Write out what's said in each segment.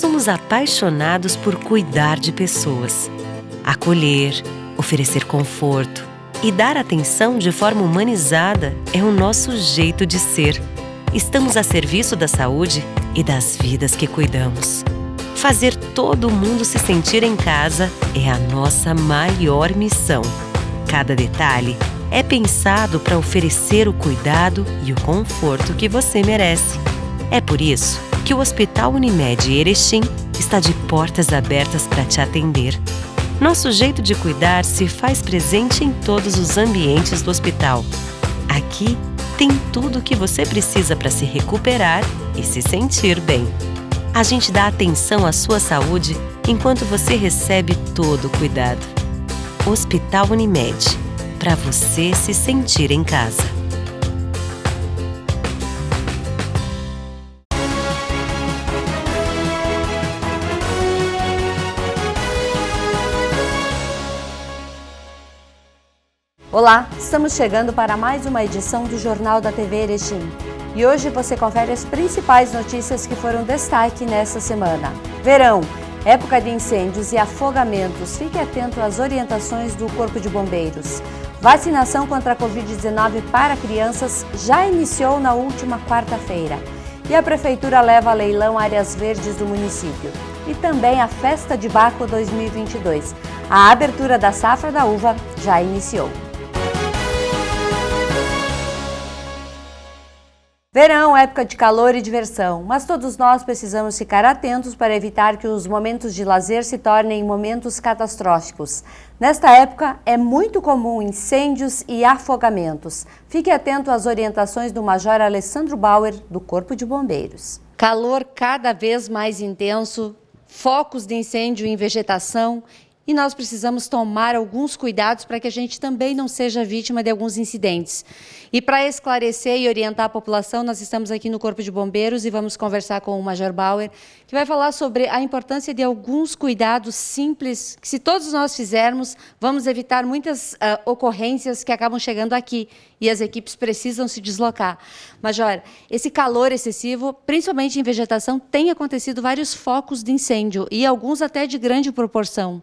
somos apaixonados por cuidar de pessoas. Acolher, oferecer conforto e dar atenção de forma humanizada é o nosso jeito de ser. Estamos a serviço da saúde e das vidas que cuidamos. Fazer todo mundo se sentir em casa é a nossa maior missão. Cada detalhe é pensado para oferecer o cuidado e o conforto que você merece. É por isso que o Hospital Unimed Erechim está de portas abertas para te atender. Nosso jeito de cuidar se faz presente em todos os ambientes do hospital. Aqui tem tudo o que você precisa para se recuperar e se sentir bem. A gente dá atenção à sua saúde enquanto você recebe todo o cuidado. Hospital Unimed, para você se sentir em casa. Olá, estamos chegando para mais uma edição do Jornal da TV Erechim. E hoje você confere as principais notícias que foram destaque nesta semana. Verão, época de incêndios e afogamentos. Fique atento às orientações do Corpo de Bombeiros. Vacinação contra a Covid-19 para crianças já iniciou na última quarta-feira. E a Prefeitura leva a leilão áreas verdes do município. E também a Festa de Baco 2022. A abertura da safra da uva já iniciou. Verão, época de calor e diversão, mas todos nós precisamos ficar atentos para evitar que os momentos de lazer se tornem momentos catastróficos. Nesta época, é muito comum incêndios e afogamentos. Fique atento às orientações do Major Alessandro Bauer, do Corpo de Bombeiros. Calor cada vez mais intenso, focos de incêndio em vegetação. E nós precisamos tomar alguns cuidados para que a gente também não seja vítima de alguns incidentes. E para esclarecer e orientar a população, nós estamos aqui no Corpo de Bombeiros e vamos conversar com o Major Bauer, que vai falar sobre a importância de alguns cuidados simples, que se todos nós fizermos, vamos evitar muitas ocorrências que acabam chegando aqui e as equipes precisam se deslocar. Major, esse calor excessivo, principalmente em vegetação, tem acontecido vários focos de incêndio e alguns até de grande proporção.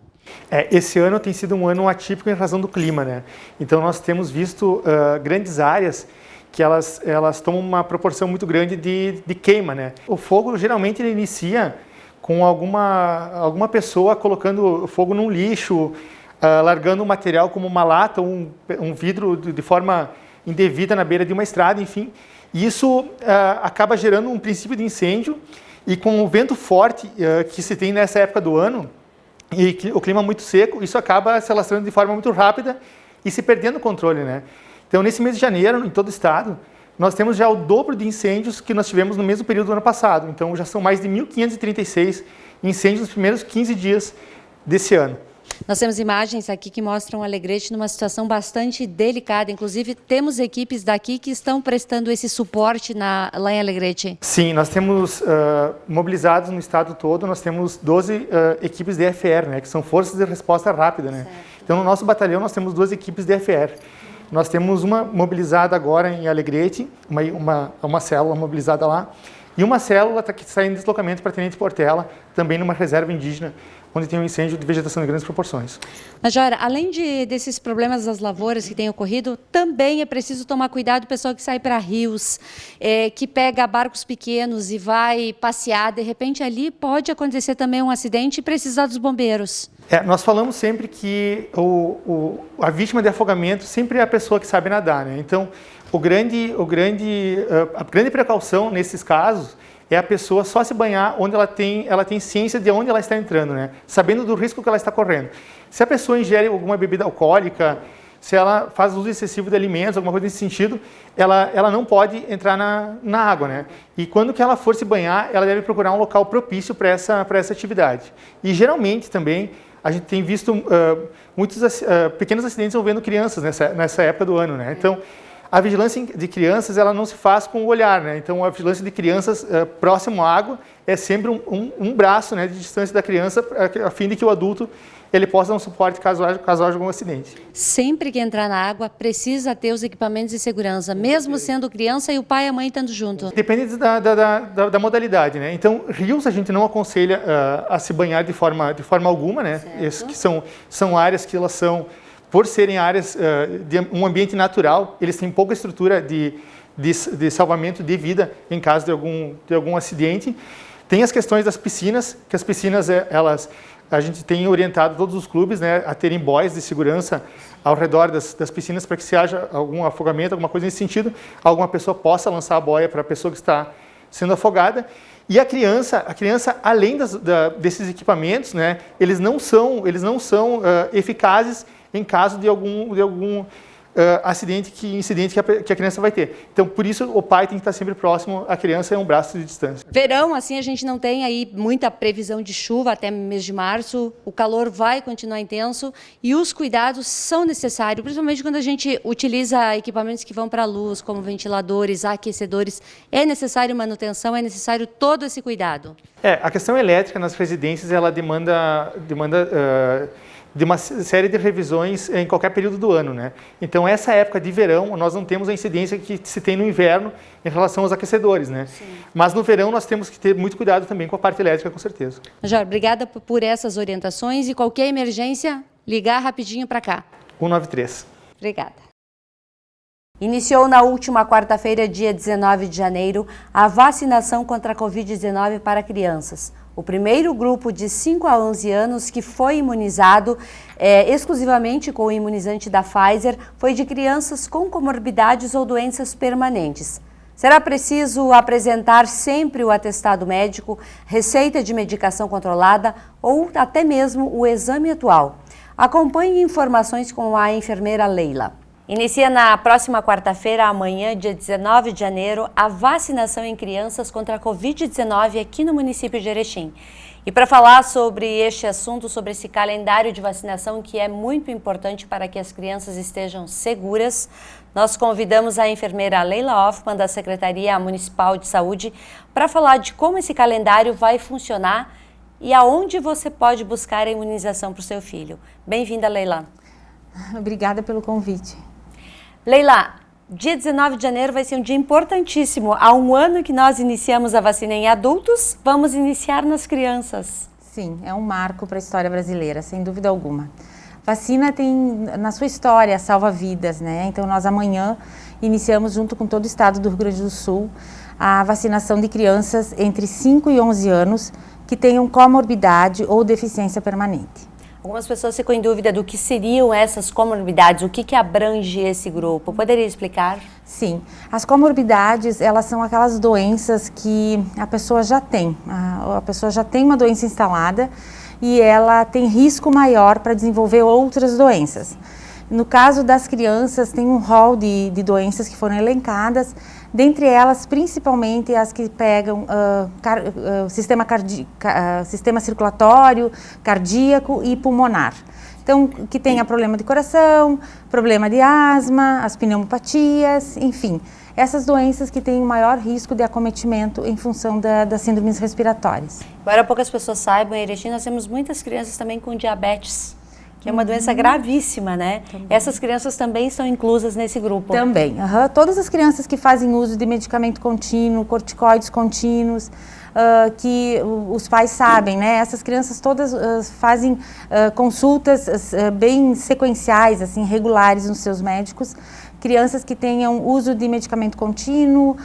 Esse ano tem sido um ano atípico em razão do clima, né? Então nós temos visto grandes áreas que elas tomam uma proporção muito grande de queima, né? O fogo geralmente ele inicia com alguma pessoa colocando fogo num lixo, largando um material como uma lata, um vidro de forma indevida na beira de uma estrada, enfim. E isso acaba gerando um princípio de incêndio e com o vento forte que se tem nessa época do ano, e o clima muito seco, isso acaba se alastrando de forma muito rápida e se perdendo o controle, né? Então, nesse mês de janeiro, em todo o estado, nós temos já o dobro de incêndios que nós tivemos no mesmo período do ano passado. Então, já são mais de 1.536 incêndios nos primeiros 15 dias desse ano. Nós temos imagens aqui que mostram Alegrete numa situação bastante delicada. Inclusive, temos equipes daqui que estão prestando esse suporte lá em Alegrete. Sim, nós temos mobilizados no estado todo, nós temos 12 equipes de FR, né, que são Forças de Resposta Rápida. Né? Então, no nosso batalhão, nós temos 2 equipes de FR. Nós temos uma mobilizada agora em Alegrete, uma célula mobilizada lá, e uma célula que está em deslocamento para Tenente Portela, também numa reserva indígena, onde tem um incêndio de vegetação de grandes proporções. Major, além desses problemas das lavouras que têm ocorrido, também é preciso tomar cuidado o pessoal que sai para rios, que pega barcos pequenos e vai passear. De repente, ali pode acontecer também um acidente e precisar dos bombeiros. Nós falamos sempre que a vítima de afogamento sempre é a pessoa que sabe nadar, né? Então, a grande precaução nesses casos é a pessoa só se banhar onde ela tem ciência de onde ela está entrando, né? Sabendo do risco que ela está correndo. Se a pessoa ingere alguma bebida alcoólica, se ela faz uso excessivo de alimentos, alguma coisa nesse sentido, ela não pode entrar na água, né? E quando que ela for se banhar, ela deve procurar um local propício para essa atividade. E geralmente também a gente tem visto muitos pequenos acidentes envolvendo crianças nessa época do ano, né? Então, A vigilância de crianças, ela não se faz com o olhar, né? Então, a vigilância de crianças próximo à água é sempre um braço, né, de distância da criança, a fim de que o adulto ele possa dar um suporte caso haja algum acidente. Sempre que entrar na água, precisa ter os equipamentos de segurança, mesmo sendo criança e o pai e a mãe estando junto. Depende da modalidade, né? Então, rios a gente não aconselha a se banhar de forma alguma, né? Esses que são áreas que elas são, por serem áreas de um ambiente natural, eles têm pouca estrutura de salvamento de vida em caso de algum acidente. Tem as questões das piscinas, que as piscinas, a gente tem orientado todos os clubes, né, a terem boias de segurança ao redor das piscinas para que se haja algum afogamento, alguma coisa nesse sentido, alguma pessoa possa lançar a boia para a pessoa que está sendo afogada. E a criança além desses equipamentos, né, eles não são eficazes em caso de algum incidente que a criança vai ter. Então, por isso, o pai tem que estar sempre próximo à criança, é um braço de distância. Verão, assim, a gente não tem aí muita previsão de chuva até mês de março, o calor vai continuar intenso e os cuidados são necessários, principalmente quando a gente utiliza equipamentos que vão para a luz, como ventiladores, aquecedores, é necessário manutenção, é necessário todo esse cuidado. A questão elétrica nas residências, ela demanda de uma série de revisões em qualquer período do ano, né? Então, essa época de verão, nós não temos a incidência que se tem no inverno em relação aos aquecedores, né? Sim. Mas no verão nós temos que ter muito cuidado também com a parte elétrica, com certeza. Major, obrigada por essas orientações e qualquer emergência, ligar rapidinho para cá. 193. Obrigada. Iniciou na última quarta-feira, dia 19 de janeiro, a vacinação contra a Covid-19 para crianças. O primeiro grupo de 5 a 11 anos que foi imunizado exclusivamente com o imunizante da Pfizer foi de crianças com comorbidades ou doenças permanentes. Será preciso apresentar sempre o atestado médico, receita de medicação controlada ou até mesmo o exame atual. Acompanhe informações com a enfermeira Leila. Inicia na próxima quarta-feira, amanhã, dia 19 de janeiro, a vacinação em crianças contra a Covid-19 aqui no município de Erechim. E para falar sobre este assunto, sobre esse calendário de vacinação que é muito importante para que as crianças estejam seguras, nós convidamos a enfermeira Leila Hoffmann, da Secretaria Municipal de Saúde, para falar de como esse calendário vai funcionar e aonde você pode buscar a imunização para o seu filho. Bem-vinda, Leila. Obrigada pelo convite. Leila, dia 19 de janeiro vai ser um dia importantíssimo. Há um ano que nós iniciamos a vacina em adultos, vamos iniciar nas crianças. Sim, é um marco para a história brasileira, sem dúvida alguma. Vacina tem, na sua história, salva vidas, né? Então, nós amanhã iniciamos, junto com todo o estado do Rio Grande do Sul, a vacinação de crianças entre 5 e 11 anos que tenham comorbidade ou deficiência permanente. Algumas pessoas ficam em dúvida do que seriam essas comorbidades, o que abrange esse grupo. Poderia explicar? Sim, as comorbidades, elas são aquelas doenças que a pessoa já tem. A pessoa já tem uma doença instalada e ela tem risco maior para desenvolver outras doenças. No caso das crianças, tem um rol de doenças que foram elencadas, dentre elas, principalmente as que pegam sistema circulatório, cardíaco e pulmonar. Então, que tenha problema de coração, problema de asma, as pneumopatias, enfim, essas doenças que têm o maior risco de acometimento em função das síndromes respiratórias. Agora, poucas pessoas saibam, em Erechim nós temos muitas crianças também com diabetes, que é uma doença gravíssima, né? Também. Essas crianças também estão inclusas nesse grupo. Também. Todas as crianças que fazem uso de medicamento contínuo, corticoides contínuos, que os pais sabem, né? Essas crianças todas fazem consultas bem sequenciais, assim, regulares nos seus médicos. Crianças que tenham uso de medicamento contínuo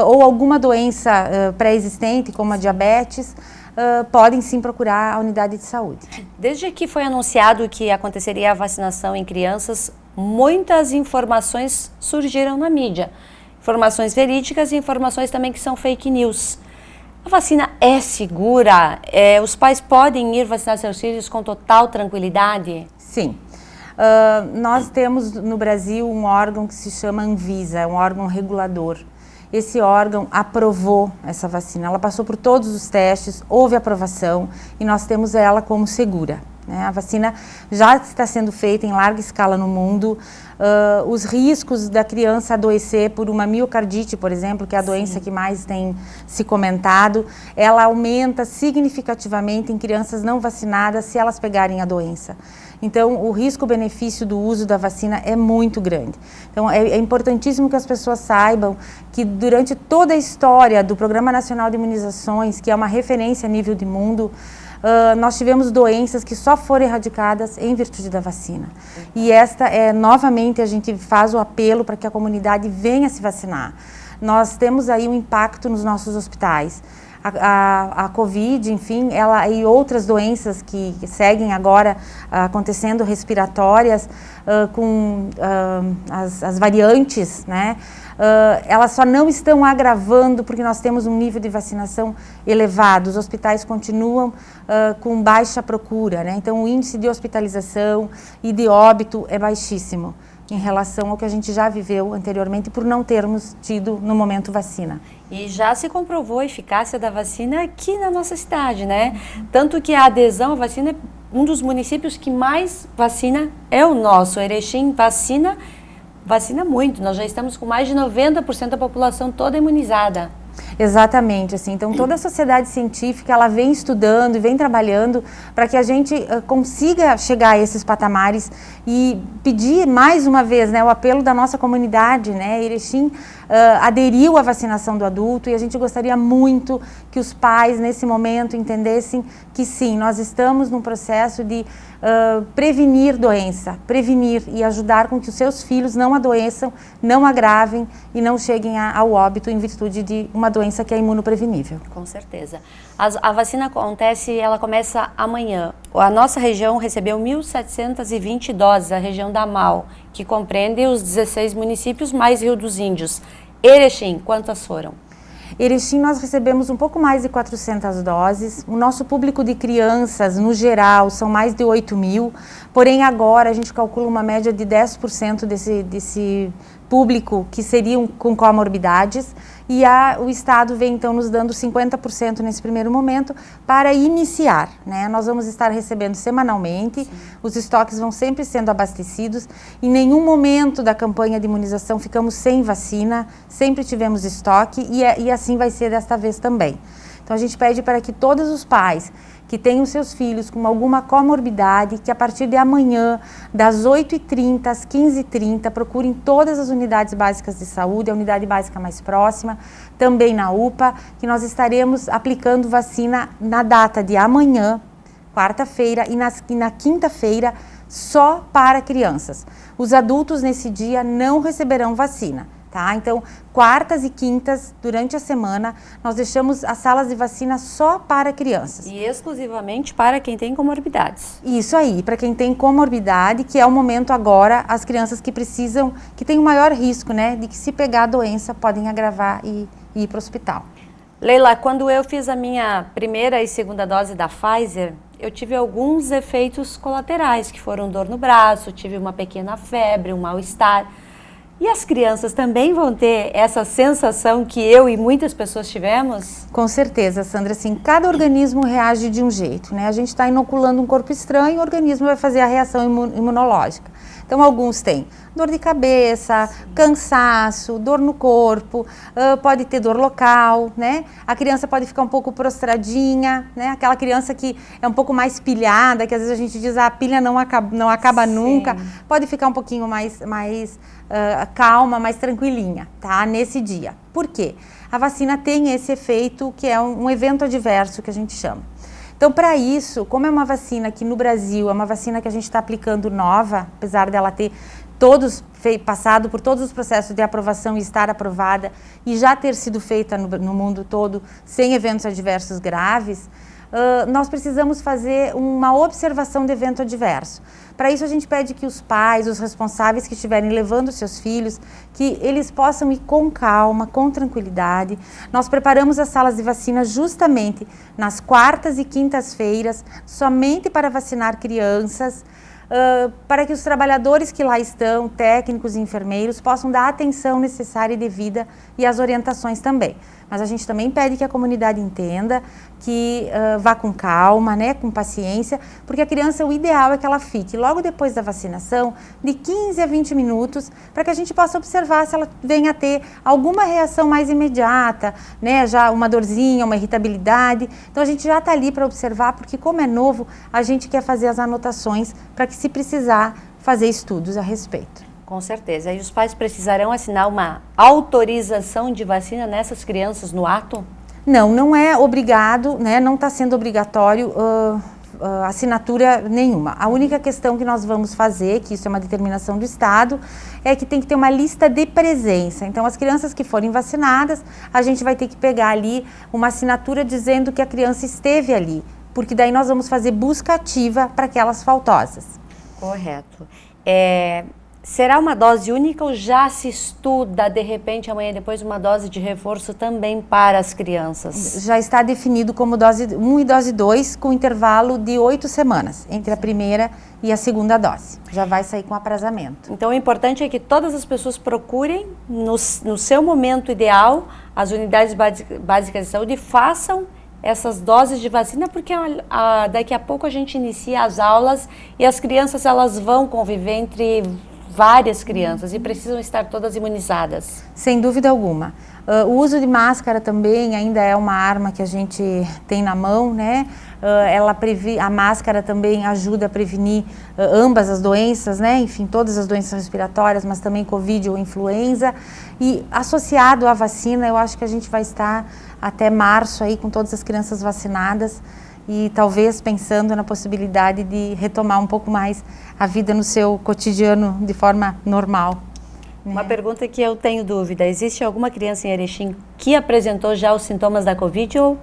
ou alguma doença pré-existente, como a diabetes, podem sim procurar a unidade de saúde. Desde que foi anunciado que aconteceria a vacinação em crianças, muitas informações surgiram na mídia. Informações verídicas e informações também que são fake news. A vacina é segura? Os pais podem ir vacinar seus filhos com total tranquilidade? Sim. Nós temos no Brasil um órgão que se chama Anvisa, um órgão regulador. Esse órgão aprovou essa vacina, ela passou por todos os testes, houve aprovação e nós temos ela como segura. né? A vacina já está sendo feita em larga escala no mundo. Os riscos da criança adoecer por uma miocardite, por exemplo, que é a doença que mais tem se comentado, ela aumenta significativamente em crianças não vacinadas se elas pegarem a doença. Então, o risco-benefício do uso da vacina é muito grande. Então, é importantíssimo que as pessoas saibam que durante toda a história do Programa Nacional de Imunizações, que é uma referência a nível de mundo, nós tivemos doenças que só foram erradicadas em virtude da vacina. E novamente, a gente faz o apelo para que a comunidade venha se vacinar. Nós temos aí um impacto nos nossos hospitais. A Covid, enfim, e outras doenças que seguem agora acontecendo, respiratórias, com as variantes, né? Elas só não estão agravando porque nós temos um nível de vacinação elevado. Os hospitais continuam com baixa procura, né? Então, o índice de hospitalização e de óbito é baixíssimo em relação ao que a gente já viveu anteriormente por não termos tido no momento vacina. E já se comprovou a eficácia da vacina aqui na nossa cidade, né? Tanto que a adesão à vacina, um dos municípios que mais vacina é o nosso. Erechim vacina muito. Nós já estamos com mais de 90% da população toda imunizada. Exatamente, assim, então toda a sociedade científica ela vem estudando e vem trabalhando para que a gente consiga chegar a esses patamares e pedir mais uma vez, né, o apelo da nossa comunidade, né, Erechim aderiu à vacinação do adulto e a gente gostaria muito que os pais nesse momento entendessem que sim, nós estamos num processo de prevenir doença, prevenir e ajudar com que os seus filhos não adoeçam, não agravem e não cheguem ao óbito em virtude de uma doença que é imunoprevenível. Com certeza. A vacina ela começa amanhã. A nossa região recebeu 1.720 doses, a região da MAU, que compreende os 16 municípios mais Rio dos Índios. Erechim, quantas foram? Erechim, nós recebemos um pouco mais de 400 doses. O nosso público de crianças, no geral, são mais de 8.000. Porém, agora a gente calcula uma média de 10% desse público que seriam com comorbidades. E o Estado vem, então, nos dando 50% nesse primeiro momento para iniciar, né? Nós vamos estar recebendo semanalmente, os estoques vão sempre sendo abastecidos. Em nenhum momento da campanha de imunização ficamos sem vacina, sempre tivemos estoque e assim vai ser desta vez também. Então, a gente pede para que todos os pais que tenham seus filhos com alguma comorbidade, que a partir de amanhã, das 8h30 às 15h30, procurem todas as unidades básicas de saúde, a unidade básica mais próxima, também na UPA, que nós estaremos aplicando vacina na data de amanhã, quarta-feira, e na quinta-feira, só para crianças. Os adultos nesse dia não receberão vacina. Tá? Então, quartas e quintas, durante a semana, nós deixamos as salas de vacina só para crianças. E exclusivamente para quem tem comorbidades. Isso aí, para quem tem comorbidade, que é o momento agora, as crianças que têm o maior risco, né, de que se pegar a doença, podem agravar e ir para o hospital. Leila, quando eu fiz a minha primeira e segunda dose da Pfizer, eu tive alguns efeitos colaterais, que foram dor no braço, tive uma pequena febre, um mal-estar. E as crianças também vão ter essa sensação que eu e muitas pessoas tivemos? Com certeza, Sandra, assim, cada organismo reage de um jeito, né? A gente está inoculando um corpo estranho, o organismo vai fazer a reação imunológica. Então, alguns têm dor de cabeça, cansaço, dor no corpo, pode ter dor local, né? A criança pode ficar um pouco prostradinha, né? Aquela criança que é um pouco mais pilhada, que às vezes a gente diz a pilha não acaba nunca, pode ficar um pouquinho mais calma, mais tranquilinha, tá? Nesse dia. Por quê? A vacina tem esse efeito que é um evento adverso que a gente chama. Então, para isso, como é uma vacina que no Brasil, é uma vacina que a gente está aplicando nova, apesar dela ter passado por todos os processos de aprovação e estar aprovada e já ter sido feita no mundo todo sem eventos adversos graves, nós precisamos fazer uma observação de evento adverso. Para isso, a gente pede que os pais, os responsáveis que estiverem levando seus filhos, que eles possam ir com calma, com tranquilidade. Nós preparamos as salas de vacina justamente nas quartas e quintas-feiras, somente para vacinar crianças, para que os trabalhadores que lá estão, técnicos e enfermeiros, possam dar a atenção necessária e devida e as orientações também. mas a gente também pede que a comunidade entenda, que vá com calma, né, com paciência, porque a criança, o ideal é que ela fique logo depois da vacinação, de 15 a 20 minutos, para que a gente possa observar se ela venha a ter alguma reação mais imediata, né, já uma dorzinha, uma irritabilidade. Então a gente já está ali para observar, porque como é novo, a gente quer fazer as anotações para que, se precisar, fazer estudos a respeito. Com certeza. E os pais precisarão assinar uma autorização de vacina nessas crianças no ato? Não é obrigado, né, não está sendo obrigatório assinatura nenhuma. A única questão que nós vamos fazer, que isso é uma determinação do Estado, é que tem que ter uma lista de presença. Então, as crianças que forem vacinadas, a gente vai ter que pegar ali uma assinatura dizendo que a criança esteve ali, porque daí nós vamos fazer busca ativa para aquelas faltosas. Correto. Será uma dose única ou já se estuda, de repente, amanhã depois, uma dose de reforço também para as crianças? Já está definido como dose 1 e dose 2, com intervalo de 8 semanas, entre a primeira e a segunda dose. Já vai sair com aprazamento. Então, o importante é que todas as pessoas procurem, no seu momento ideal, as unidades básicas de saúde e façam essas doses de vacina, porque daqui a pouco a gente inicia as aulas e as crianças, elas vão conviver entre várias crianças e precisam estar todas imunizadas. Sem dúvida alguma. O uso de máscara também ainda é uma arma que a gente tem na mão, né? A máscara também ajuda a prevenir ambas as doenças, né? Enfim, todas as doenças respiratórias, mas também Covid ou influenza. E associado à vacina, eu acho que a gente vai estar até março aí com todas as crianças vacinadas e talvez pensando na possibilidade de retomar um pouco mais a vida no seu cotidiano de forma normal. Uma pergunta que eu tenho dúvida, existe alguma criança em Erechim que apresentou já os sintomas da Covid ou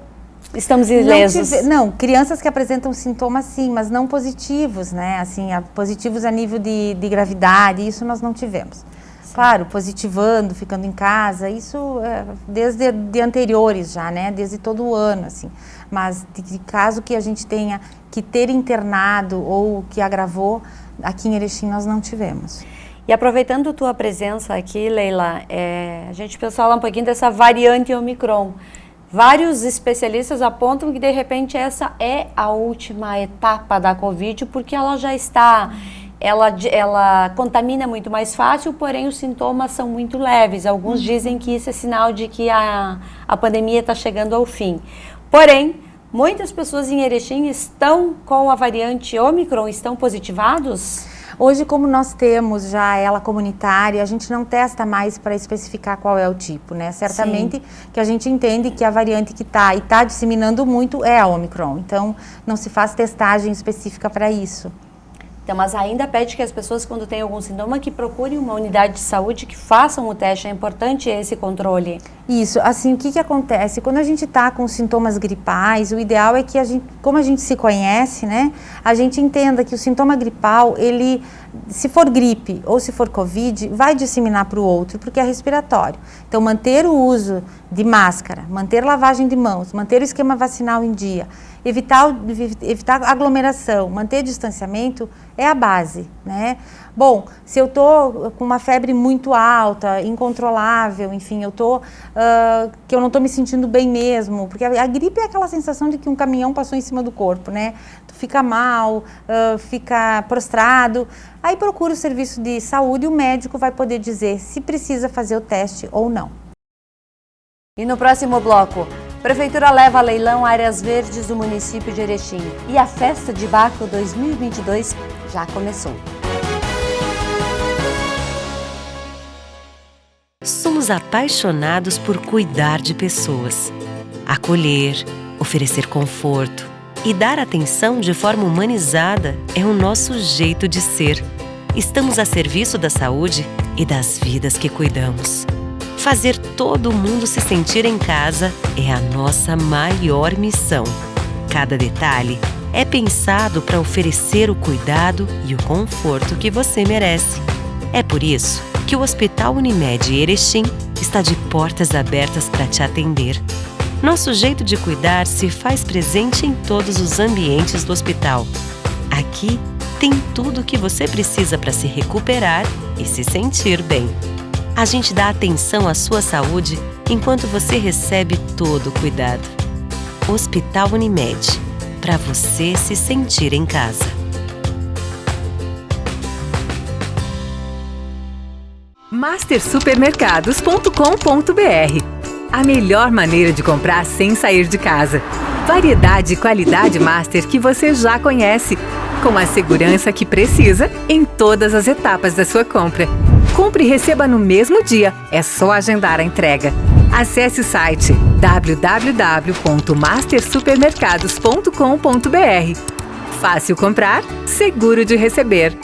estamos ilesos? Não, crianças que apresentam sintomas sim, mas não positivos, né? Assim, positivos a nível de gravidade, isso nós não tivemos. Sim. Claro, positivando, ficando em casa, isso desde de anteriores já, né? Desde todo o ano, assim. Mas de caso que a gente tenha que ter internado ou que agravou, aqui em Erechim nós não tivemos. E aproveitando tua presença aqui, Leila, a gente precisa falar um pouquinho dessa variante Omicron. Vários especialistas apontam que de repente essa é a última etapa da Covid, porque ela já está, ela contamina muito mais fácil, porém os sintomas são muito leves. Alguns dizem que isso é sinal de que a pandemia está chegando ao fim. Porém, muitas pessoas em Erechim estão com a variante Omicron, estão positivados? Hoje, como nós temos já ela comunitária, a gente não testa mais para especificar qual é o tipo, né? Certamente Sim. que a gente entende que a variante que está e está disseminando muito é a Omicron. Então, não se faz testagem específica para isso. Então, mas ainda pede que as pessoas, quando têm algum sintoma, que procurem uma unidade de saúde, que façam o teste. É importante esse controle. Isso. Assim, o que acontece? Quando a gente está com sintomas gripais, o ideal é que a gente, como a gente se conhece, né, a gente entenda que o sintoma gripal, ele, se for gripe ou se for Covid, vai disseminar para o outro, porque é respiratório. Então, manter o uso de máscara, manter lavagem de mãos, manter o esquema vacinal em dia, evitar aglomeração, manter distanciamento é a base, né? Bom, se eu tô com uma febre muito alta, incontrolável, enfim, que eu não tô me sentindo bem mesmo, porque a gripe é aquela sensação de que um caminhão passou em cima do corpo, né? Tu fica mal, fica prostrado, aí procura o serviço de saúde e o médico vai poder dizer se precisa fazer o teste ou não. E no próximo bloco, Prefeitura leva a leilão áreas verdes do município de Erechim e a Festa de Baco 2022 já começou. Somos apaixonados por cuidar de pessoas, acolher, oferecer conforto e dar atenção de forma humanizada é o nosso jeito de ser. Estamos a serviço da saúde e das vidas que cuidamos. Fazer todo mundo se sentir em casa é a nossa maior missão. Cada detalhe é pensado para oferecer o cuidado e o conforto que você merece. É por isso que o Hospital Unimed Erechim está de portas abertas para te atender. Nosso jeito de cuidar se faz presente em todos os ambientes do hospital. Aqui tem tudo o que você precisa para se recuperar e se sentir bem. A gente dá atenção à sua saúde enquanto você recebe todo o cuidado. Hospital Unimed, para você se sentir em casa. mastersupermercados.com.br. A melhor maneira de comprar sem sair de casa. Variedade e qualidade Master que você já conhece, com a segurança que precisa em todas as etapas da sua compra. Compre e receba no mesmo dia, é só agendar a entrega. Acesse o site www.mastersupermercados.com.br. Fácil comprar, seguro de receber.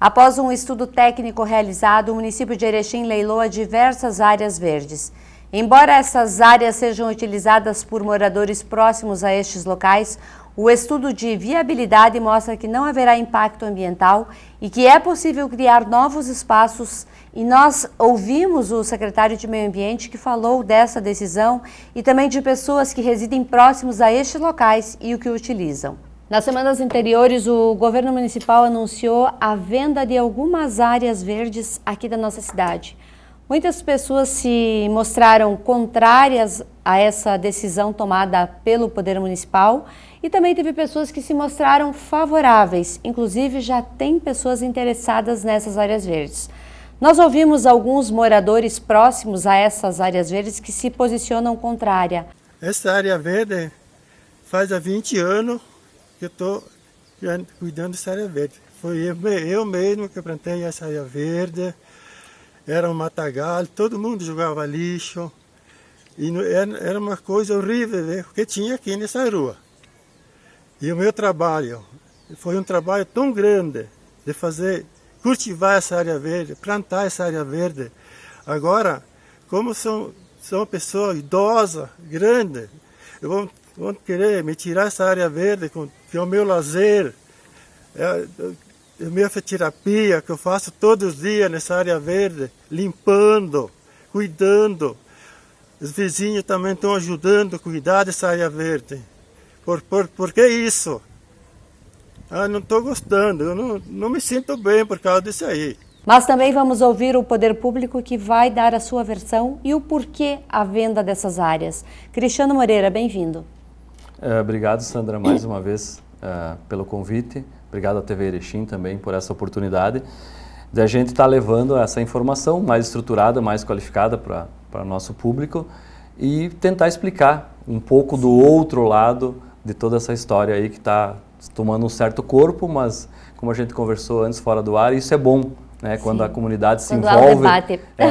Após um estudo técnico realizado, o município de Erechim leiloa diversas áreas verdes. Embora essas áreas sejam utilizadas por moradores próximos a estes locais, o estudo de viabilidade mostra que não haverá impacto ambiental e que é possível criar novos espaços. E nós ouvimos o secretário de Meio Ambiente que falou dessa decisão e também de pessoas que residem próximos a estes locais e o que utilizam. Nas semanas anteriores, o governo municipal anunciou a venda de algumas áreas verdes aqui da nossa cidade. Muitas pessoas se mostraram contrárias a essa decisão tomada pelo Poder Municipal e também teve pessoas que se mostraram favoráveis. Inclusive, já tem pessoas interessadas nessas áreas verdes. Nós ouvimos alguns moradores próximos a essas áreas verdes que se posicionam contrária. Essa área verde faz há 20 anos que eu estou cuidando dessa área verde. Foi eu mesmo que plantei essa área verde, era um matagal, todo mundo jogava lixo, e era uma coisa horrível, né, que tinha aqui nessa rua. E o meu trabalho foi um trabalho tão grande de cultivar essa área verde, plantar essa área verde. Agora, como sou uma pessoa idosa, grande, eu vão querer me tirar essa área verde, que é o meu lazer, a minha terapia, que eu faço todos os dias nessa área verde, limpando, cuidando. Os vizinhos também estão ajudando a cuidar dessa área verde. Por que isso? Não estou gostando, eu não me sinto bem por causa disso aí. Mas também vamos ouvir o poder público que vai dar a sua versão e o porquê a venda dessas áreas. Cristiano Moreira, bem-vindo. Obrigado, Sandra, mais uma vez pelo convite. Obrigado à TV Erechim também por essa oportunidade de a gente estar levando essa informação mais estruturada, mais qualificada para o nosso público e tentar explicar um pouco do outro lado de toda essa história aí que está tomando um certo corpo, mas como a gente conversou antes fora do ar, isso é bom, né? Quando a comunidade se envolve,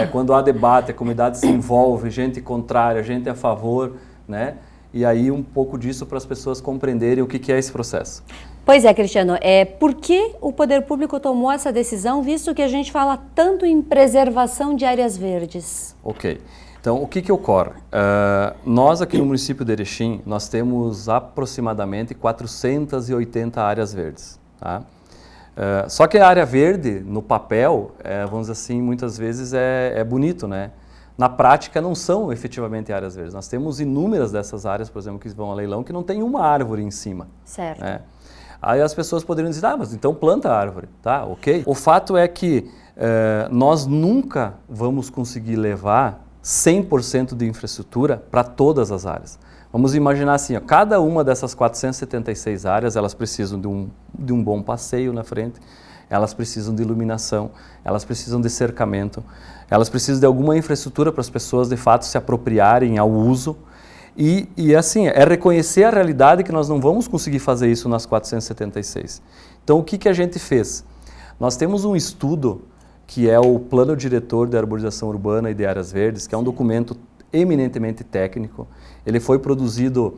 quando há debate, a comunidade se envolve, gente contrária, gente a favor, né? E aí um pouco disso para as pessoas compreenderem o que é esse processo. Pois é, Cristiano, por que o poder público tomou essa decisão, visto que a gente fala tanto em preservação de áreas verdes? Ok. Então, o que ocorre? Nós aqui no município de Erechim, nós temos aproximadamente 480 áreas verdes. Tá? Só que a área verde, no papel, vamos dizer assim, muitas vezes é bonito, né? Na prática, não são efetivamente áreas verdes. Nós temos inúmeras dessas áreas, por exemplo, que vão a leilão, que não tem uma árvore em cima. Certo. Né? Aí as pessoas poderiam dizer, mas então planta a árvore, tá? Ok? O fato é que nós nunca vamos conseguir levar 100% de infraestrutura para todas as áreas. Vamos imaginar assim, ó, cada uma dessas 476 áreas, elas precisam de um bom passeio na frente, elas precisam de iluminação, elas precisam de cercamento, elas precisam de alguma infraestrutura para as pessoas de fato se apropriarem ao uso. E assim, é reconhecer a realidade que nós não vamos conseguir fazer isso nas 476. Então, o que a gente fez? Nós temos um estudo que é o Plano Diretor de Arborização Urbana e de Áreas Verdes, que é um documento eminentemente técnico. Ele foi produzido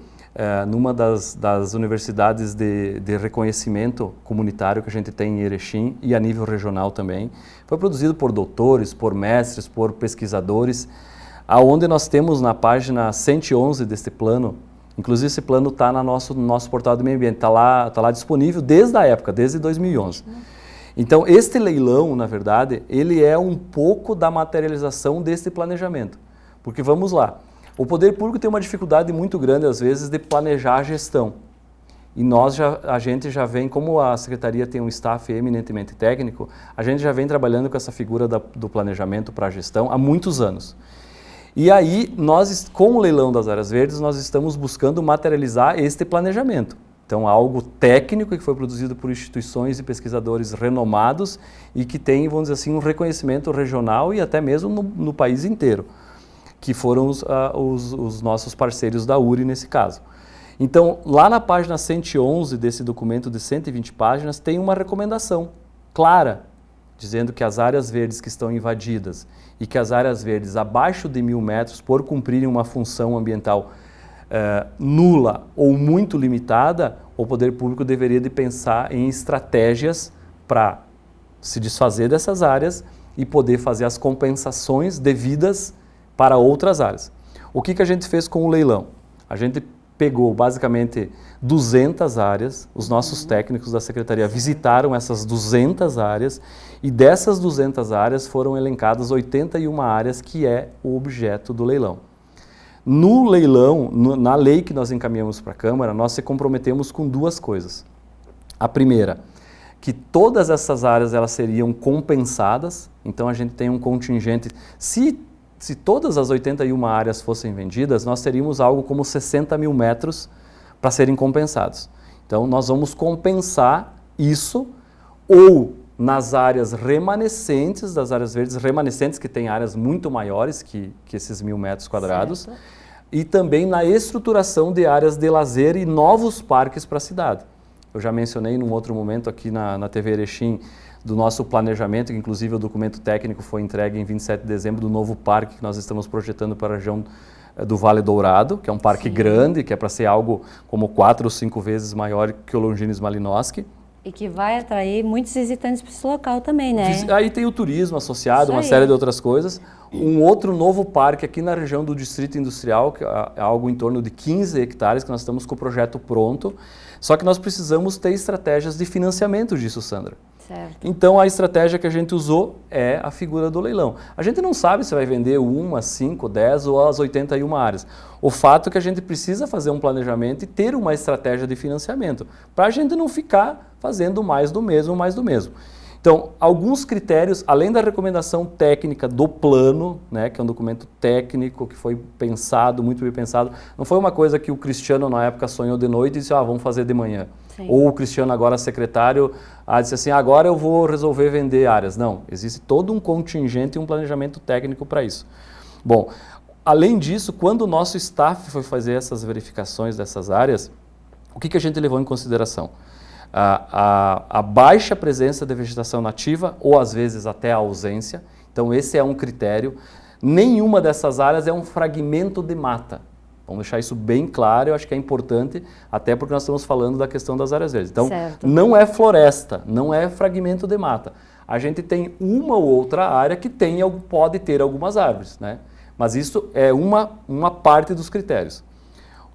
numa das universidades de reconhecimento comunitário que a gente tem em Erechim e a nível regional também. Foi produzido por doutores, por mestres, por pesquisadores, aonde nós temos na página 111 deste plano, inclusive esse plano está no nosso portal do meio ambiente, está lá disponível desde a época, desde 2011. Então, este leilão, na verdade, ele é um pouco da materialização deste planejamento. Porque vamos lá, o poder público tem uma dificuldade muito grande, às vezes, de planejar a gestão. E a gente já vem, como a Secretaria tem um staff eminentemente técnico, a gente já vem trabalhando com essa figura do planejamento para a gestão há muitos anos. E aí, com o leilão das áreas verdes, nós estamos buscando materializar este planejamento. Então, algo técnico que foi produzido por instituições e pesquisadores renomados e que tem, vamos dizer assim, um reconhecimento regional e até mesmo no país inteiro, que foram os nossos parceiros da URI nesse caso. Então, lá na página 111 desse documento de 120 páginas, tem uma recomendação clara, dizendo que as áreas verdes que estão invadidas e que as áreas verdes abaixo de 1.000 metros, por cumprirem uma função ambiental nula ou muito limitada, o poder público deveria de pensar em estratégias para se desfazer dessas áreas e poder fazer as compensações devidas para outras áreas. O que a gente fez com o leilão? A gente pegou basicamente 200 áreas, os nossos técnicos da Secretaria visitaram essas 200 áreas e dessas 200 áreas foram elencadas 81 áreas que é o objeto do leilão. No leilão, na lei que nós encaminhamos para a Câmara, nós se comprometemos com duas coisas. A primeira, que todas essas áreas elas seriam compensadas, então a gente tem um contingente, se todas as 81 áreas fossem vendidas, nós teríamos algo como 60 mil metros para serem compensados. Então, nós vamos compensar isso ou nas áreas remanescentes, das áreas verdes remanescentes, que tem áreas muito maiores que esses 1.000 metros quadrados, certo. E também na estruturação de áreas de lazer e novos parques para a cidade. Eu já mencionei num outro momento aqui na TV Erechim, do nosso planejamento, que inclusive o documento técnico foi entregue em 27 de dezembro, do novo parque que nós estamos projetando para a região do Vale Dourado, que é um parque Sim. grande, que é para ser algo como 4 ou 5 vezes maior que o Longines Malinowski. E que vai atrair muitos visitantes para esse local também, né? Aí tem o turismo associado, uma série de outras coisas. Um outro novo parque aqui na região do Distrito Industrial, que é algo em torno de 15 hectares, que nós estamos com o projeto pronto. Só que nós precisamos ter estratégias de financiamento disso, Sandra. Certo. Então, a estratégia que a gente usou é a figura do leilão. A gente não sabe se vai vender 1, 5, 10 ou as 81 áreas. O fato é que a gente precisa fazer um planejamento e ter uma estratégia de financiamento, para a gente não ficar fazendo mais do mesmo, mais do mesmo. Então, alguns critérios, além da recomendação técnica do plano, né, que é um documento técnico que foi pensado, muito bem pensado, não foi uma coisa que o Cristiano na época sonhou de noite e disse, vamos fazer de manhã. Sim. Ou o Cristiano agora secretário disse assim, agora eu vou resolver vender áreas. Não, existe todo um contingente e um planejamento técnico para isso. Bom, além disso, quando o nosso staff foi fazer essas verificações dessas áreas, o que a gente levou em consideração? A baixa presença de vegetação nativa ou às vezes até a ausência. Então esse é um critério. Nenhuma dessas áreas é um fragmento de mata. Vamos deixar isso bem claro, eu acho que é importante, até porque nós estamos falando da questão das áreas verdes. Então certo. Não é floresta, não é fragmento de mata. A gente tem uma ou outra área que pode ter algumas árvores, né? Mas isso é uma parte dos critérios.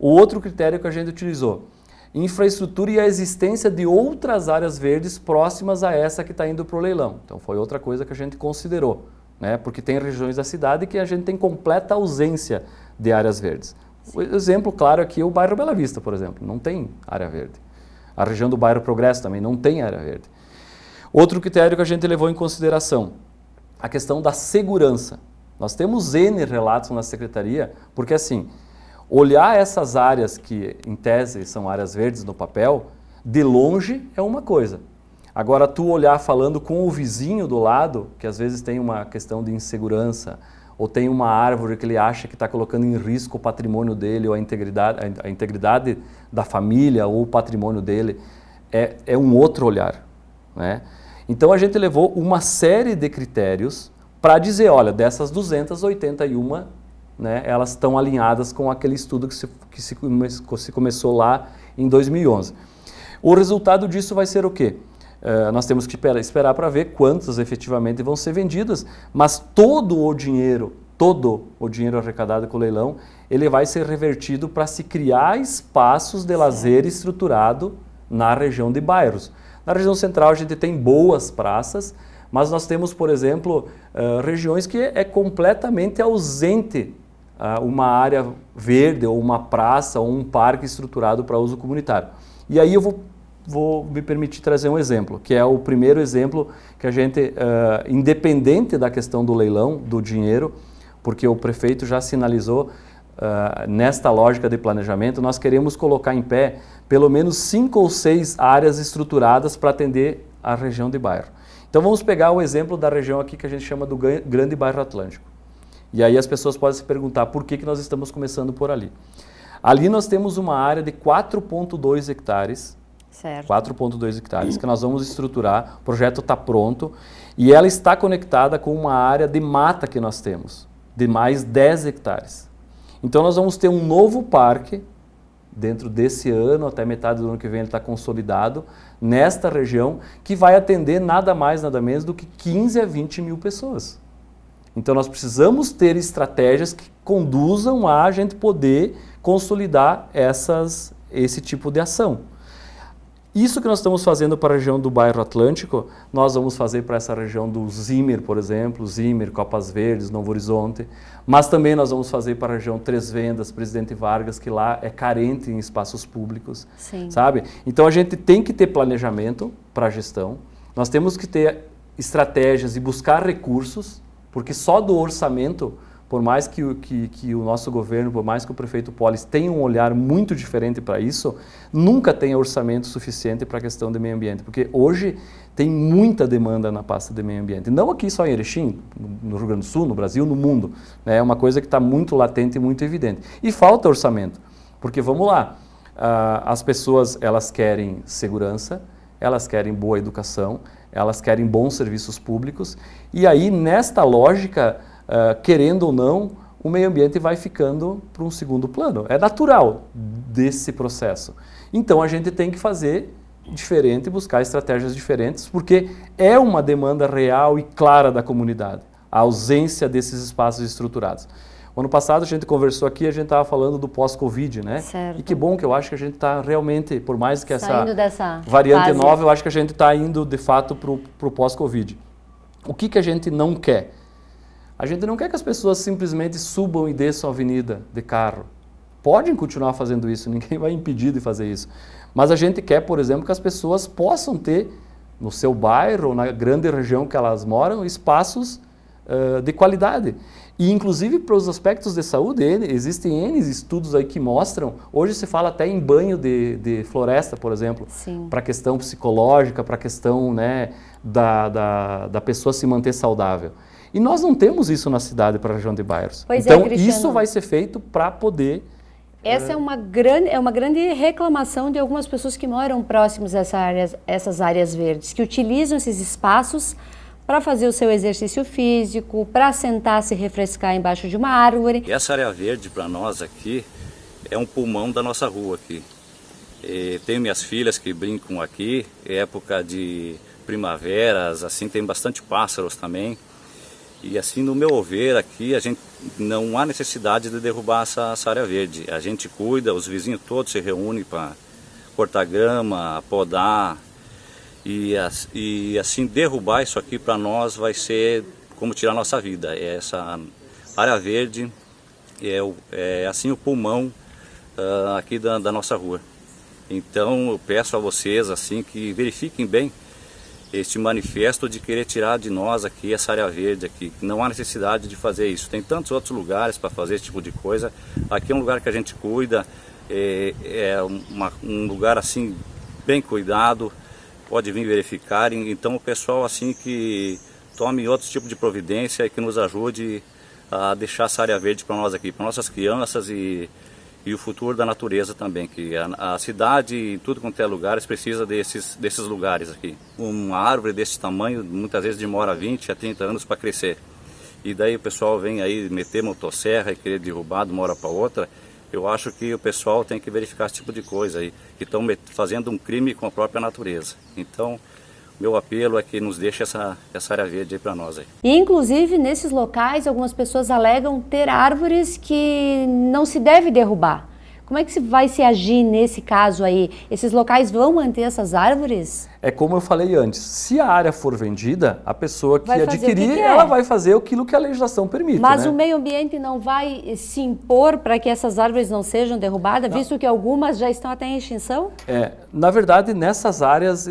O outro critério que a gente utilizou, infraestrutura e a existência de outras áreas verdes próximas a essa que está indo para o leilão. Então foi outra coisa que a gente considerou, né? Porque tem regiões da cidade que a gente tem completa ausência de áreas verdes. O exemplo claro aqui é o bairro Bela Vista, por exemplo, não tem área verde. A região do bairro Progresso também não tem área verde. Outro critério que a gente levou em consideração, a questão da segurança. Nós temos N relatos na Secretaria, porque assim, olhar essas áreas que, em tese, são áreas verdes no papel, de longe é uma coisa. Agora, tu olhar falando com o vizinho do lado, que às vezes tem uma questão de insegurança, ou tem uma árvore que ele acha que está colocando em risco o patrimônio dele, ou a integridade da família, ou o patrimônio dele, é um outro olhar, né? Então a gente levou uma série de critérios para dizer, olha, dessas 281, né, elas estão alinhadas com aquele estudo que se começou lá em 2011. O resultado disso vai ser o quê? Nós temos que esperar para ver quantas efetivamente vão ser vendidas, mas todo o dinheiro arrecadado com o leilão, ele vai ser revertido para se criar espaços de lazer estruturado na região de bairros. Na região central a gente tem boas praças, mas nós temos, por exemplo, regiões que é completamente ausente uma área verde ou uma praça ou um parque estruturado para uso comunitário. E aí eu vou me permitir trazer um exemplo, que é o primeiro exemplo que a gente, independente da questão do leilão, do dinheiro, porque o prefeito já sinalizou, nesta lógica de planejamento, nós queremos colocar em pé pelo menos 5 ou 6 áreas estruturadas para atender a região de bairro. Então vamos pegar o exemplo da região aqui que a gente chama do Grande Bairro Atlântico. E aí as pessoas podem se perguntar por que nós estamos começando por ali. Ali nós temos uma área de 4,2 hectares, certo. 4,2 hectares, que nós vamos estruturar, o projeto está pronto, e ela está conectada com uma área de mata que nós temos, de mais 10 hectares. Então nós vamos ter um novo parque, dentro desse ano, até metade do ano que vem ele está consolidado, nesta região, que vai atender nada mais, nada menos do que 15 a 20 mil pessoas. Então nós precisamos ter estratégias que conduzam a gente poder consolidar esse tipo de ação. Isso que nós estamos fazendo para a região do Bairro Atlântico, nós vamos fazer para essa região do Zimmer, por exemplo, Zimmer, Copas Verdes, Novo Horizonte, mas também nós vamos fazer para a região Três Vendas, Presidente Vargas, que lá é carente em espaços públicos, sabe? Então a gente tem que ter planejamento para a gestão, nós temos que ter estratégias e buscar recursos, porque só do orçamento, por mais que o nosso governo, por mais que o prefeito Polis tenha um olhar muito diferente para isso, nunca tem orçamento suficiente para a questão de meio ambiente, porque hoje tem muita demanda na pasta de meio ambiente. Não aqui só em Erechim, no Rio Grande do Sul, no Brasil, no mundo. É uma coisa que está muito latente e muito evidente. E falta orçamento, porque vamos lá, as pessoas elas querem segurança, elas querem boa educação, elas querem bons serviços públicos, e aí nesta lógica, querendo ou não, o meio ambiente vai ficando para um segundo plano. É natural desse processo. Então a gente tem que fazer diferente, buscar estratégias diferentes, porque é uma demanda real e clara da comunidade, a ausência desses espaços estruturados. O ano passado a gente conversou aqui, a gente estava falando do pós-Covid, né? Certo. E que bom que eu acho que a gente está realmente, por mais que saindo essa dessa variante fase nova, eu acho que a gente está indo de fato para o pós-Covid. O que a gente não quer? A gente não quer que as pessoas simplesmente subam e desçam a avenida de carro. Podem continuar fazendo isso, ninguém vai impedir de fazer isso. Mas a gente quer, por exemplo, que as pessoas possam ter, no seu bairro ou na grande região que elas moram, espaços de qualidade. E, inclusive, para os aspectos de saúde, existem N estudos aí que mostram, hoje se fala até em banho de floresta, por exemplo, para a questão psicológica, para a questão, né, da pessoa se manter saudável. E nós não temos isso na cidade para a região de bairros. Pois então, Cristiano, isso vai ser feito para poder... Essa é uma grande reclamação de algumas pessoas que moram próximos a essas áreas verdes, que utilizam esses espaços para fazer o seu exercício físico, para sentar, se refrescar embaixo de uma árvore. E essa área verde para nós aqui é um pulmão da nossa rua aqui. Tenho minhas filhas que brincam aqui, é época de primaveras, assim, tem bastante pássaros também. E assim, no meu ver aqui, a gente não há necessidade de derrubar essa área verde. A gente cuida, os vizinhos todos se reúnem para cortar grama, podar. E assim, derrubar isso aqui para nós vai ser como tirar nossa vida. Essa área verde é assim o pulmão aqui da nossa rua. Então eu peço a vocês assim que verifiquem bem este manifesto de querer tirar de nós aqui essa área verde aqui. Não há necessidade de fazer isso. Tem tantos outros lugares para fazer esse tipo de coisa. Aqui é um lugar que a gente cuida, um lugar assim bem cuidado. Pode vir verificar. Então o pessoal assim que tome outro tipo de providência e que nos ajude a deixar essa área verde para nós aqui, para nossas crianças e e o futuro da natureza também, que a cidade e tudo quanto é lugares precisa desses lugares aqui. Uma árvore desse tamanho muitas vezes demora 20 a 30 anos para crescer. E daí o pessoal vem aí meter motosserra e querer derrubar de uma hora para outra. Eu acho que o pessoal tem que verificar esse tipo de coisa aí, que estão fazendo um crime com a própria natureza. Então, meu apelo é que nos deixe essa área verde aí para nós aí. E inclusive nesses locais algumas pessoas alegam ter árvores que não se deve derrubar. Como é que vai se agir nesse caso aí? Esses locais vão manter essas árvores? É como eu falei antes, se a área for vendida, a pessoa que adquirir, ela ela vai fazer aquilo que a legislação permite. Mas né? o meio ambiente não vai se impor para que essas árvores não sejam derrubadas, visto que algumas já estão até em extinção? Na verdade, nessas áreas,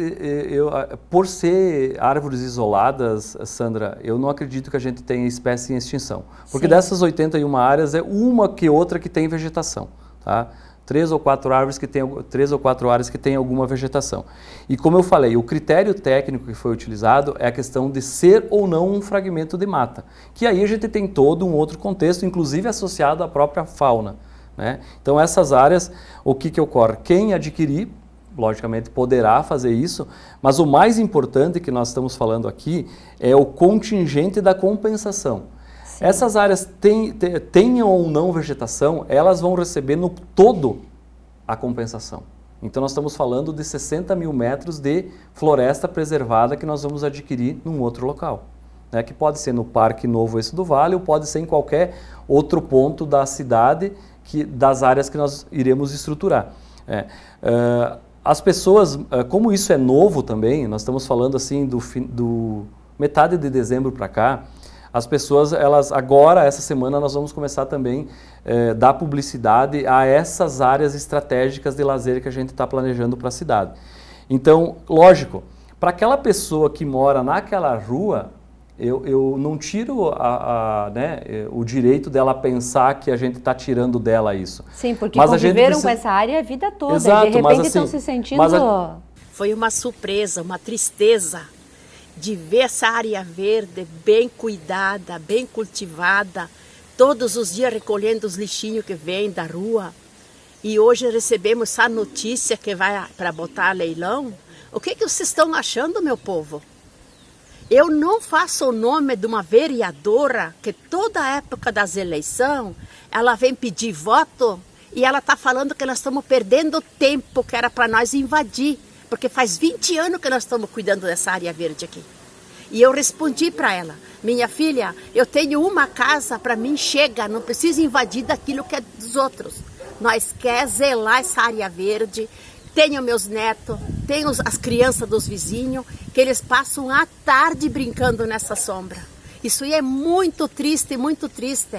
por ser árvores isoladas, Sandra, eu não acredito que a gente tenha espécie em extinção. Porque dessas 81 áreas, é uma que outra que tem vegetação. Tá? 3 ou 4 áreas que têm alguma vegetação. E como eu falei, o critério técnico que foi utilizado é a questão de ser ou não um fragmento de mata, que aí a gente tem todo um outro contexto, inclusive associado à própria fauna. Né? Então essas áreas, o que ocorre? Quem adquirir, logicamente poderá fazer isso, mas o mais importante que nós estamos falando aqui é o contingente da compensação. Sim. Essas áreas tenham ou não vegetação, elas vão receber no todo a compensação. Então nós estamos falando de 60 mil metros de floresta preservada que nós vamos adquirir num outro local. Né? Que pode ser no Parque Novo Oeste do Vale ou pode ser em qualquer outro ponto da cidade, das áreas que nós iremos estruturar. As pessoas, como isso é novo também, nós estamos falando assim do metade de dezembro para cá, as pessoas, agora, essa semana, nós vamos começar também a dar publicidade a essas áreas estratégicas de lazer que a gente está planejando para a cidade. Então, lógico, para aquela pessoa que mora naquela rua, eu não tiro o direito dela pensar que a gente está tirando dela isso. Sim, porque conviveram com essa área a vida toda. Exato, de repente estão se sentindo... Foi uma surpresa, uma tristeza de ver essa área verde bem cuidada, bem cultivada, todos os dias recolhendo os lixinhos que vêm da rua. E hoje recebemos essa notícia que vai para botar a leilão. O que vocês estão achando, meu povo? Eu não faço o nome de uma vereadora que toda época das eleições, ela vem pedir voto e ela está falando que nós estamos perdendo tempo que era para nós invadir. Porque faz 20 anos que nós estamos cuidando dessa área verde aqui. E eu respondi para ela, minha filha, eu tenho uma casa, para mim chega, não precisa invadir daquilo que é dos outros. Nós queremos zelar essa área verde, tenho meus netos, tenho as crianças dos vizinhos, que eles passam a tarde brincando nessa sombra. Isso aí é muito triste, muito triste.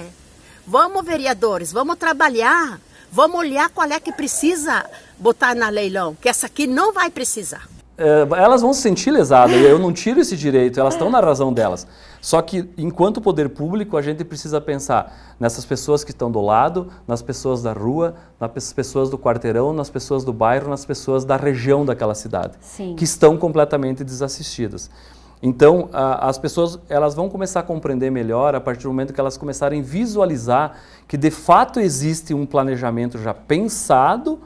Vamos, vereadores, vamos trabalhar. Vamos olhar qual é que precisa botar na leilão, que essa aqui não vai precisar. Elas vão se sentir lesadas, eu não tiro esse direito, elas estão na razão delas. Só que, enquanto poder público, a gente precisa pensar nessas pessoas que estão do lado, nas pessoas da rua, nas pessoas do quarteirão, nas pessoas do bairro, nas pessoas da região daquela cidade, Sim. que estão completamente desassistidas. Então, as pessoas elas vão começar a compreender melhor a partir do momento que elas começarem a visualizar que, de fato, existe um planejamento já pensado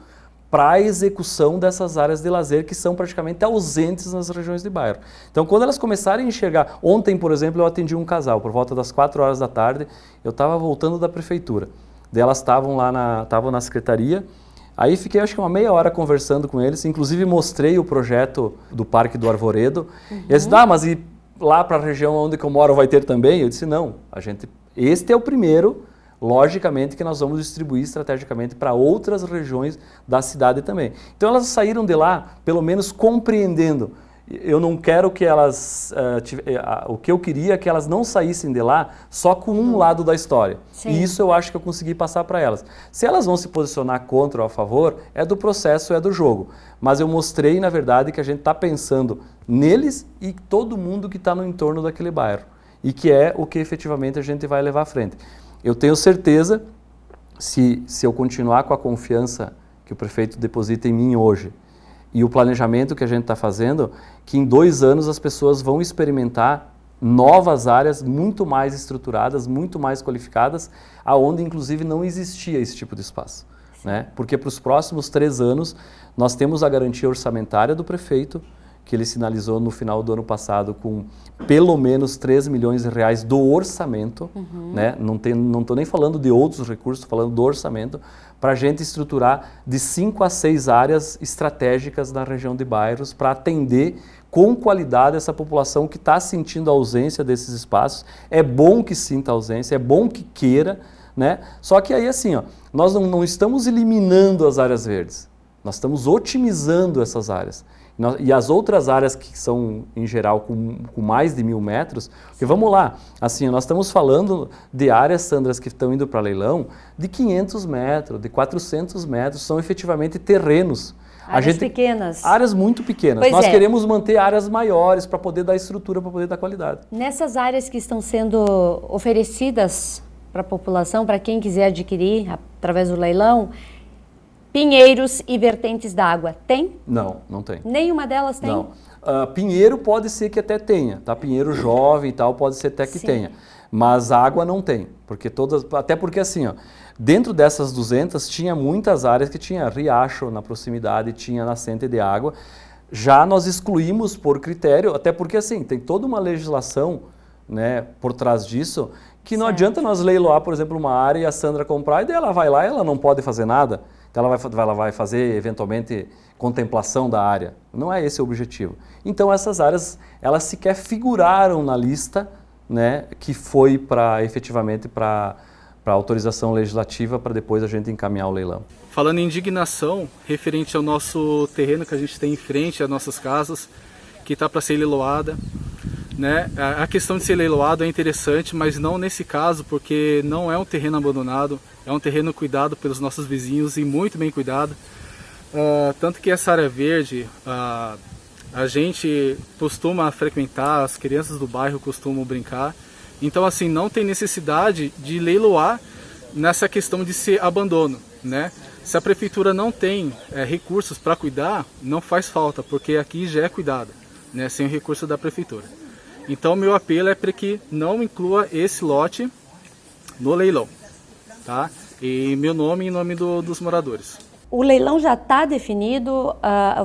para a execução dessas áreas de lazer que são praticamente ausentes nas regiões de bairro. Então, quando elas começarem a enxergar... Ontem, por exemplo, eu atendi um casal, por volta das 4 horas da tarde, eu estava voltando da prefeitura. Daí elas estavam lá na secretaria. Aí fiquei, acho que uma meia hora conversando com eles, inclusive mostrei o projeto do Parque do Arvoredo. Uhum. E eles disseram, mas e lá para a região onde eu moro vai ter também? Eu disse, não, este é o primeiro, logicamente, que nós vamos distribuir estrategicamente para outras regiões da cidade também. Então elas saíram de lá, pelo menos compreendendo. Eu não quero que elas, o que eu queria é que elas não saíssem de lá só com um lado da história. Sim. E isso eu acho que eu consegui passar para elas. Se elas vão se posicionar contra ou a favor, é do processo, é do jogo. Mas eu mostrei, na verdade, que a gente está pensando neles e todo mundo que está no entorno daquele bairro. E que é o que efetivamente a gente vai levar à frente. Eu tenho certeza, se eu continuar com a confiança que o prefeito deposita em mim hoje, e o planejamento que a gente está fazendo, que em 2 anos as pessoas vão experimentar novas áreas muito mais estruturadas, muito mais qualificadas, aonde inclusive não existia esse tipo de espaço. né? Porque para os próximos 3 anos nós temos a garantia orçamentária do prefeito, que ele sinalizou no final do ano passado com pelo menos 3 milhões de reais do orçamento, né? Não estou nem falando de outros recursos, estou falando do orçamento, para a gente estruturar de 5 a 6 áreas estratégicas na região de bairros para atender com qualidade essa população que está sentindo a ausência desses espaços. É bom que sinta a ausência, é bom que queira, né? Só que aí assim, ó, nós não estamos eliminando as áreas verdes, nós estamos otimizando essas áreas. E as outras áreas que são, em geral, com mais de 1.000 metros, porque vamos lá, assim, nós estamos falando de áreas, Sandras, que estão indo para leilão de 500 metros, de 400 metros, são efetivamente terrenos. Áreas pequenas. Áreas muito pequenas. Pois nós é. queremos manter áreas maiores para poder dar estrutura, para poder dar qualidade. Nessas áreas que estão sendo oferecidas para a população, para quem quiser adquirir através do leilão, pinheiros e vertentes d'água, tem? Não tem. Nenhuma delas tem? Não. Pinheiro pode ser que até tenha, tá? Pinheiro jovem e tal, pode ser até que tenha. Mas água não tem, porque até porque assim, ó, dentro dessas 200 tinha muitas áreas que tinha riacho na proximidade, tinha nascente de água. Já nós excluímos por critério, até porque assim, tem toda uma legislação, né, por trás disso, que não adianta nós leiloar, por exemplo, uma área e a Sandra comprar, e daí ela vai lá e ela não pode fazer nada. Então ela vai fazer, eventualmente, contemplação da área. Não é esse o objetivo. Então essas áreas, elas sequer figuraram na lista, né, que foi efetivamente para autorização legislativa para depois a gente encaminhar o leilão. Falando em indignação, referente ao nosso terreno que a gente tem em frente às nossas casas, que está para ser leiloada, né? A questão de ser leiloado é interessante, mas não nesse caso, porque não é um terreno abandonado, é um terreno cuidado pelos nossos vizinhos e muito bem cuidado. Tanto que essa área verde, a gente costuma frequentar, as crianças do bairro costumam brincar. Então, assim, não tem necessidade de leiloar nessa questão de ser abandono, né? Se a prefeitura não tem recursos para cuidar, não faz falta, porque aqui já é cuidado, né? Sem o recurso da prefeitura. Então, meu apelo é para que não inclua esse lote no leilão, tá? E meu nome em nome dos moradores. O leilão já está definido,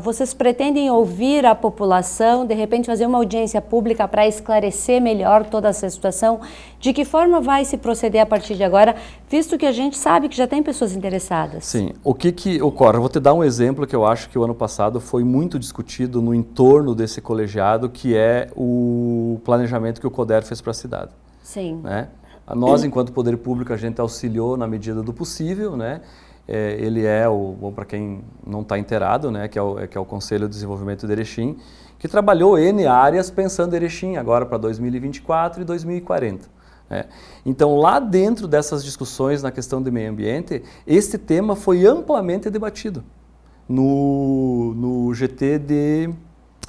vocês pretendem ouvir a população, de repente fazer uma audiência pública para esclarecer melhor toda essa situação? De que forma vai se proceder a partir de agora, visto que a gente sabe que já tem pessoas interessadas? Sim, o que ocorre? Eu vou te dar um exemplo que eu acho que o ano passado foi muito discutido no entorno desse colegiado, que é o planejamento que o CODER fez para a cidade. Sim. Né? Nós, enquanto poder público, a gente auxiliou na medida do possível, né? Ele é bom, para quem não está inteirado, né, que é o Conselho de Desenvolvimento de Erechim, que trabalhou N áreas pensando Erechim agora para 2024 e 2040. Né? Então, lá dentro dessas discussões na questão do meio ambiente, este tema foi amplamente debatido no GT de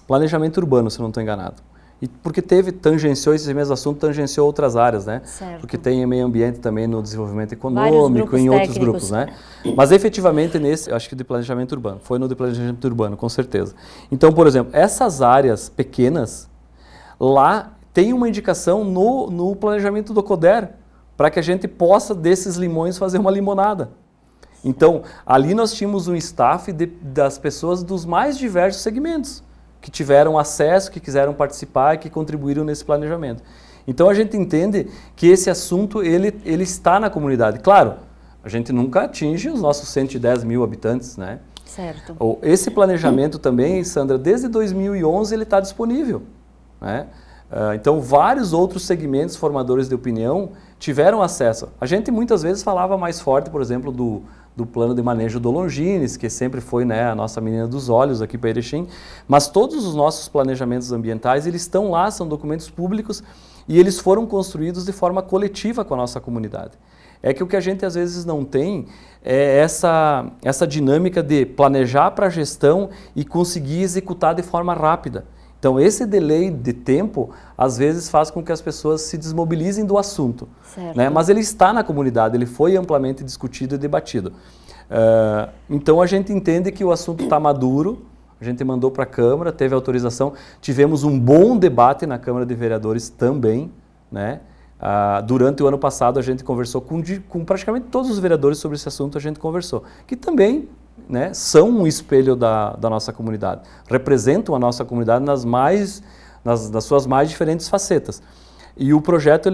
Planejamento Urbano, se não estou enganado. E porque tangenciou esse mesmo assunto, tangenciou outras áreas, né? Certo. Porque tem meio ambiente também no desenvolvimento econômico, em outros grupos, né? Mas efetivamente nesse, acho que de planejamento urbano, foi no de planejamento urbano, com certeza. Então, por exemplo, essas áreas pequenas, lá tem uma indicação no planejamento do CODER, para que a gente possa, desses limões, fazer uma limonada. Então, ali nós tínhamos um staff das pessoas dos mais diversos segmentos, que tiveram acesso, que quiseram participar e que contribuíram nesse planejamento. Então a gente entende que esse assunto ele está na comunidade. Claro, a gente nunca atinge os nossos 110 mil habitantes, né? Certo. Esse planejamento também, Sandra, desde 2011 ele está disponível, né? Então vários outros segmentos formadores de opinião tiveram acesso. A gente muitas vezes falava mais forte, por exemplo, do plano de manejo do Longines, que sempre foi, né, a nossa menina dos olhos aqui para Erechim, mas todos os nossos planejamentos ambientais, eles estão lá, são documentos públicos e eles foram construídos de forma coletiva com a nossa comunidade. É que o que a gente às vezes não tem é essa dinâmica de planejar para a gestão e conseguir executar de forma rápida. Então esse delay de tempo às vezes faz com que as pessoas se desmobilizem do assunto, né? Mas ele está na comunidade, ele foi amplamente discutido e debatido. Então a gente entende que o assunto está maduro, a gente mandou para a Câmara, teve autorização, tivemos um bom debate na Câmara de Vereadores também, né? durante o ano passado a gente conversou com praticamente todos os vereadores sobre esse assunto, a gente conversou, que também, né, são um espelho da nossa comunidade, representam a nossa comunidade nas suas mais diferentes facetas. E o projeto,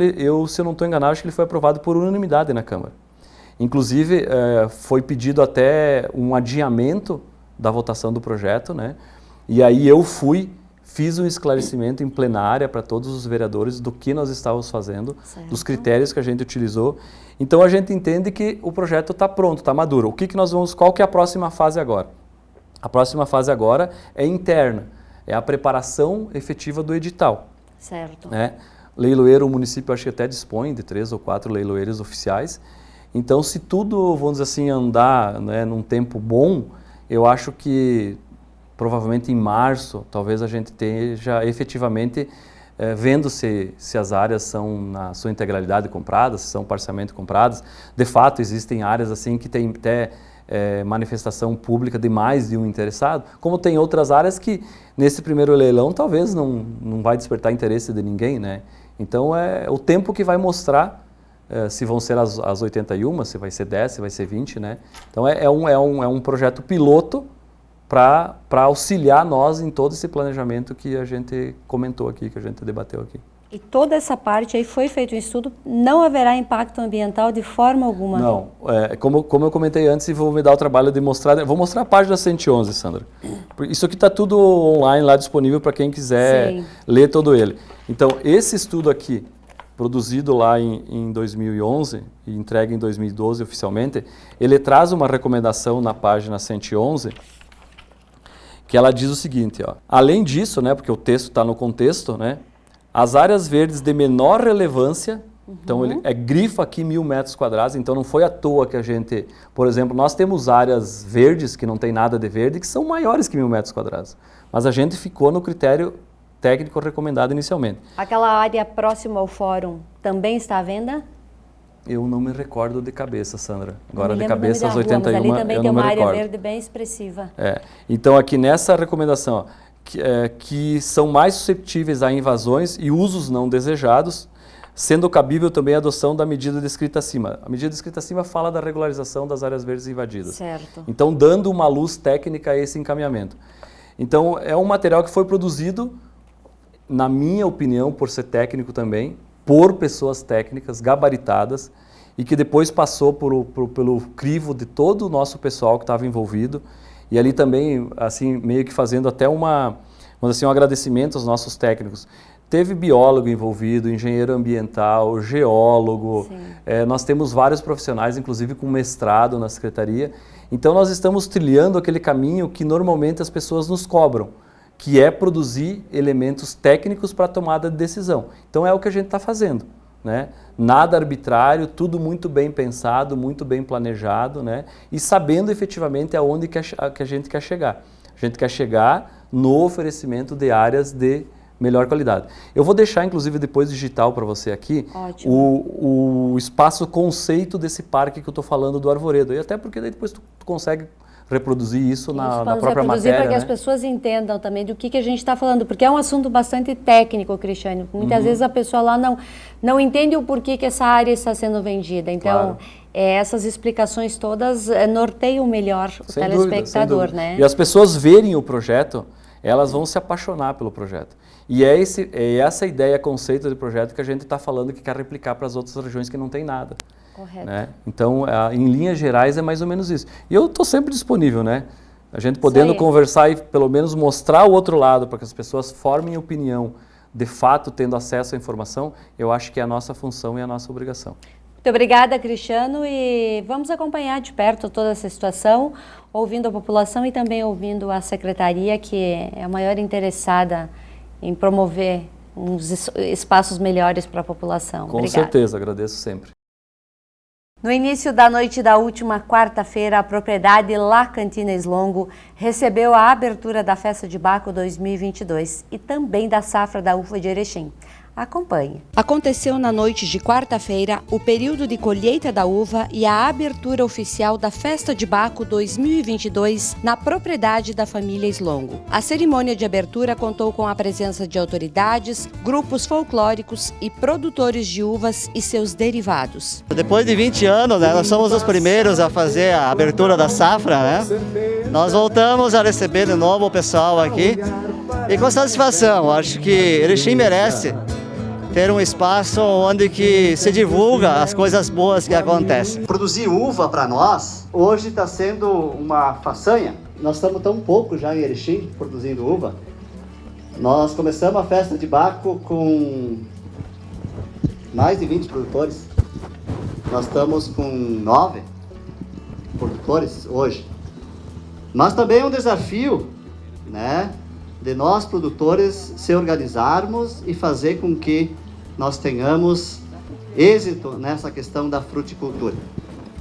se eu não estou enganado, acho que ele foi aprovado por unanimidade na Câmara. Inclusive, foi pedido até um adiamento da votação do projeto, né? E aí eu fiz um esclarecimento em plenária para todos os vereadores do que nós estávamos fazendo, dos critérios que a gente utilizou. Então a gente entende que o projeto está pronto, está maduro. Qual que é a próxima fase agora? A próxima fase agora é interna, é a preparação efetiva do edital. Certo. Né? Leiloeiro, o município acho que até dispõe de 3 ou 4 leiloeiros oficiais. Então, se tudo, vamos dizer assim, andar, né, num tempo bom, eu acho que provavelmente em março, talvez a gente esteja efetivamente vendo se as áreas são na sua integralidade compradas, se são parcialmente compradas. De fato, existem áreas assim que tem até manifestação pública de mais de um interessado, como tem outras áreas que nesse primeiro leilão talvez não vai despertar interesse de ninguém, né? Então é o tempo que vai mostrar se vão ser as 81, se vai ser 10, se vai ser 20, né? Então é um projeto piloto para auxiliar nós em todo esse planejamento que a gente comentou aqui, que a gente debateu aqui. E toda essa parte aí foi feito um estudo, não haverá impacto ambiental de forma alguma? Não, como eu comentei antes, e vou me dar o trabalho de mostrar, vou mostrar a página 111, Sandra. Isso aqui está tudo online, lá disponível para quem quiser ler todo ele. Então, esse estudo aqui, produzido lá em 2011 e entregue em 2012 oficialmente, ele traz uma recomendação na página 111, que ela diz o seguinte, ó, além disso, né, porque o texto está no contexto, né, as áreas verdes de menor relevância, então ele grifa aqui 1.000 metros quadrados, então não foi à toa que a gente, por exemplo, nós temos áreas verdes que não tem nada de verde, que são maiores que 1.000 metros quadrados, mas a gente ficou no critério técnico recomendado inicialmente. Aquela área próxima ao fórum também está à venda? Eu não me recordo de cabeça, Sandra. Agora de cabeça, as 81 mas ali também eu tem não uma me recordo. área verde bem expressiva. Então aqui nessa recomendação, ó, que são mais susceptíveis a invasões e usos não desejados, sendo cabível também a adoção da medida descrita acima. A medida descrita acima fala da regularização das áreas verdes invadidas. Certo. Então, dando uma luz técnica a esse encaminhamento. Então, é um material que foi produzido, na minha opinião, por ser técnico também, por pessoas técnicas, gabaritadas, e que depois passou pelo crivo de todo o nosso pessoal que estava envolvido. E ali também, assim, meio que fazendo até um agradecimento aos nossos técnicos. Teve biólogo envolvido, engenheiro ambiental, geólogo, nós temos vários profissionais, inclusive com mestrado na secretaria. Então nós estamos trilhando aquele caminho que normalmente as pessoas nos cobram, que é produzir elementos técnicos para a tomada de decisão. Então é o que a gente está fazendo, né? Nada arbitrário, tudo muito bem pensado, muito bem planejado, né? E sabendo efetivamente aonde que a gente quer chegar. A gente quer chegar no oferecimento de áreas de melhor qualidade. Eu vou deixar, inclusive, depois digital para você aqui o espaço conceito desse parque que eu estou falando do Arvoredo. E até porque daí depois tu consegue reproduzir isso na própria matéria, para que né? as pessoas entendam também do que a gente está falando, porque é um assunto bastante técnico, Cristiano. Muitas vezes a pessoa lá não entende o porquê que essa área está sendo vendida. Então, essas explicações todas norteiam melhor o telespectador, né? E as pessoas verem o projeto, elas vão se apaixonar pelo projeto. E é essa ideia, conceito de projeto que a gente está falando que quer replicar para as outras regiões que não tem nada. Correto. Né? Então, em linhas gerais, é mais ou menos isso. E eu estou sempre disponível, né? A gente podendo conversar e pelo menos mostrar o outro lado para que as pessoas formem opinião, de fato, tendo acesso à informação, eu acho que é a nossa função e a nossa obrigação. Muito obrigada, Cristiano, e vamos acompanhar de perto toda essa situação, ouvindo a população e também ouvindo a Secretaria, que é a maior interessada em promover uns espaços melhores para a população. Com certeza, agradeço sempre. No início da noite da última quarta-feira, a propriedade La Cantina Slongo recebeu a abertura da Festa de Baco 2022 e também da safra da uva de Erechim. Acompanhe. Aconteceu na noite de quarta-feira o período de colheita da uva e a abertura oficial da Festa de Baco 2022 na propriedade da família Slongo. A cerimônia de abertura contou com a presença de autoridades, grupos folclóricos e produtores de uvas e seus derivados. Depois de 20 anos, né, nós somos os primeiros a fazer a abertura da safra, né? Nós voltamos a receber de novo o pessoal aqui e com satisfação. Acho que Erechim merece ter um espaço onde que se divulga as coisas boas que acontecem. Produzir uva para nós hoje está sendo uma façanha. Nós estamos tão pouco já em Erechim produzindo uva. Nós começamos a Festa de Baco com mais de 20 produtores. Nós estamos com 9 produtores hoje. Mas também é um desafio, né, de nós produtores se organizarmos e fazer com que nós tenhamos êxito nessa questão da fruticultura.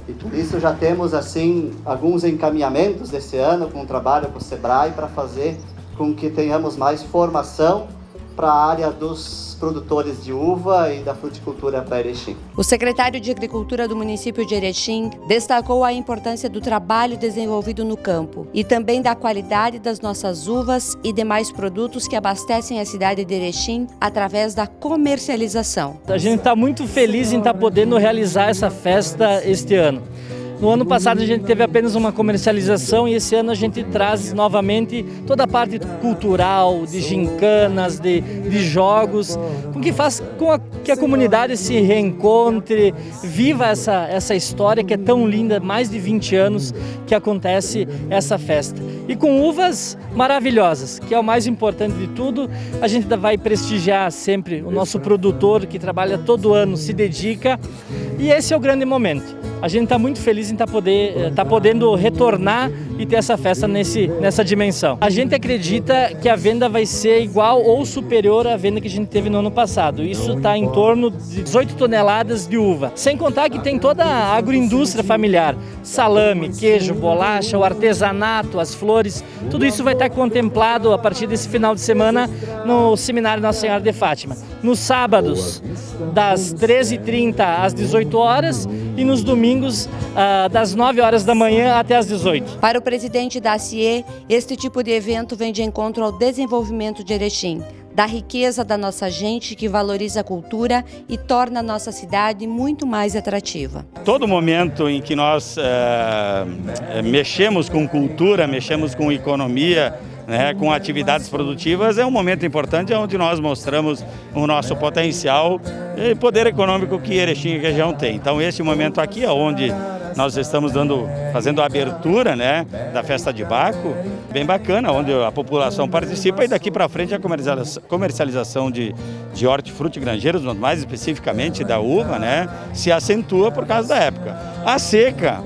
E por isso já temos assim alguns encaminhamentos desse ano com o trabalho com o Sebrae para fazer com que tenhamos mais formação para a área dos produtores de uva e da fruticultura para Erechim. O secretário de Agricultura do município de Erechim destacou a importância do trabalho desenvolvido no campo e também da qualidade das nossas uvas e demais produtos que abastecem a cidade de Erechim através da comercialização. A gente está muito feliz em estar podendo realizar essa festa este ano. No ano passado a gente teve apenas uma comercialização e esse ano a gente traz novamente toda a parte cultural, de gincanas, de jogos, com que faz com que a comunidade se reencontre, viva essa história que é tão linda, mais de 20 anos que acontece essa festa. E com uvas maravilhosas, que é o mais importante de tudo, a gente vai prestigiar sempre o nosso produtor que trabalha todo ano, se dedica, e esse é o grande momento. A gente está muito feliz em estar podendo retornar e ter essa festa nessa dimensão. A gente acredita que a venda vai ser igual ou superior à venda que a gente teve no ano passado. Isso está em torno de 18 toneladas de uva. Sem contar que tem toda a agroindústria familiar. Salame, queijo, bolacha, o artesanato, as flores. Tudo isso vai estar contemplado a partir desse final de semana no Seminário Nossa Senhora de Fátima. Nos sábados, das 13h30 às 18 horas e nos domingos, das 9 horas da manhã até às 18. Para o presidente da CIE, este tipo de evento vem de encontro ao desenvolvimento de Erechim, da riqueza da nossa gente que valoriza a cultura e torna a nossa cidade muito mais atrativa. Todo momento em que nós mexemos com cultura, mexemos com economia, né, com atividades produtivas, é um momento importante onde nós mostramos o nosso potencial e poder econômico que Erechim e região tem. Então esse momento aqui é onde nós estamos fazendo a abertura, né, da Festa de Baco, bem bacana, onde a população participa e daqui para frente a comercialização de hortifruti grangeiros, mais especificamente da uva, né, se acentua por causa da época. A seca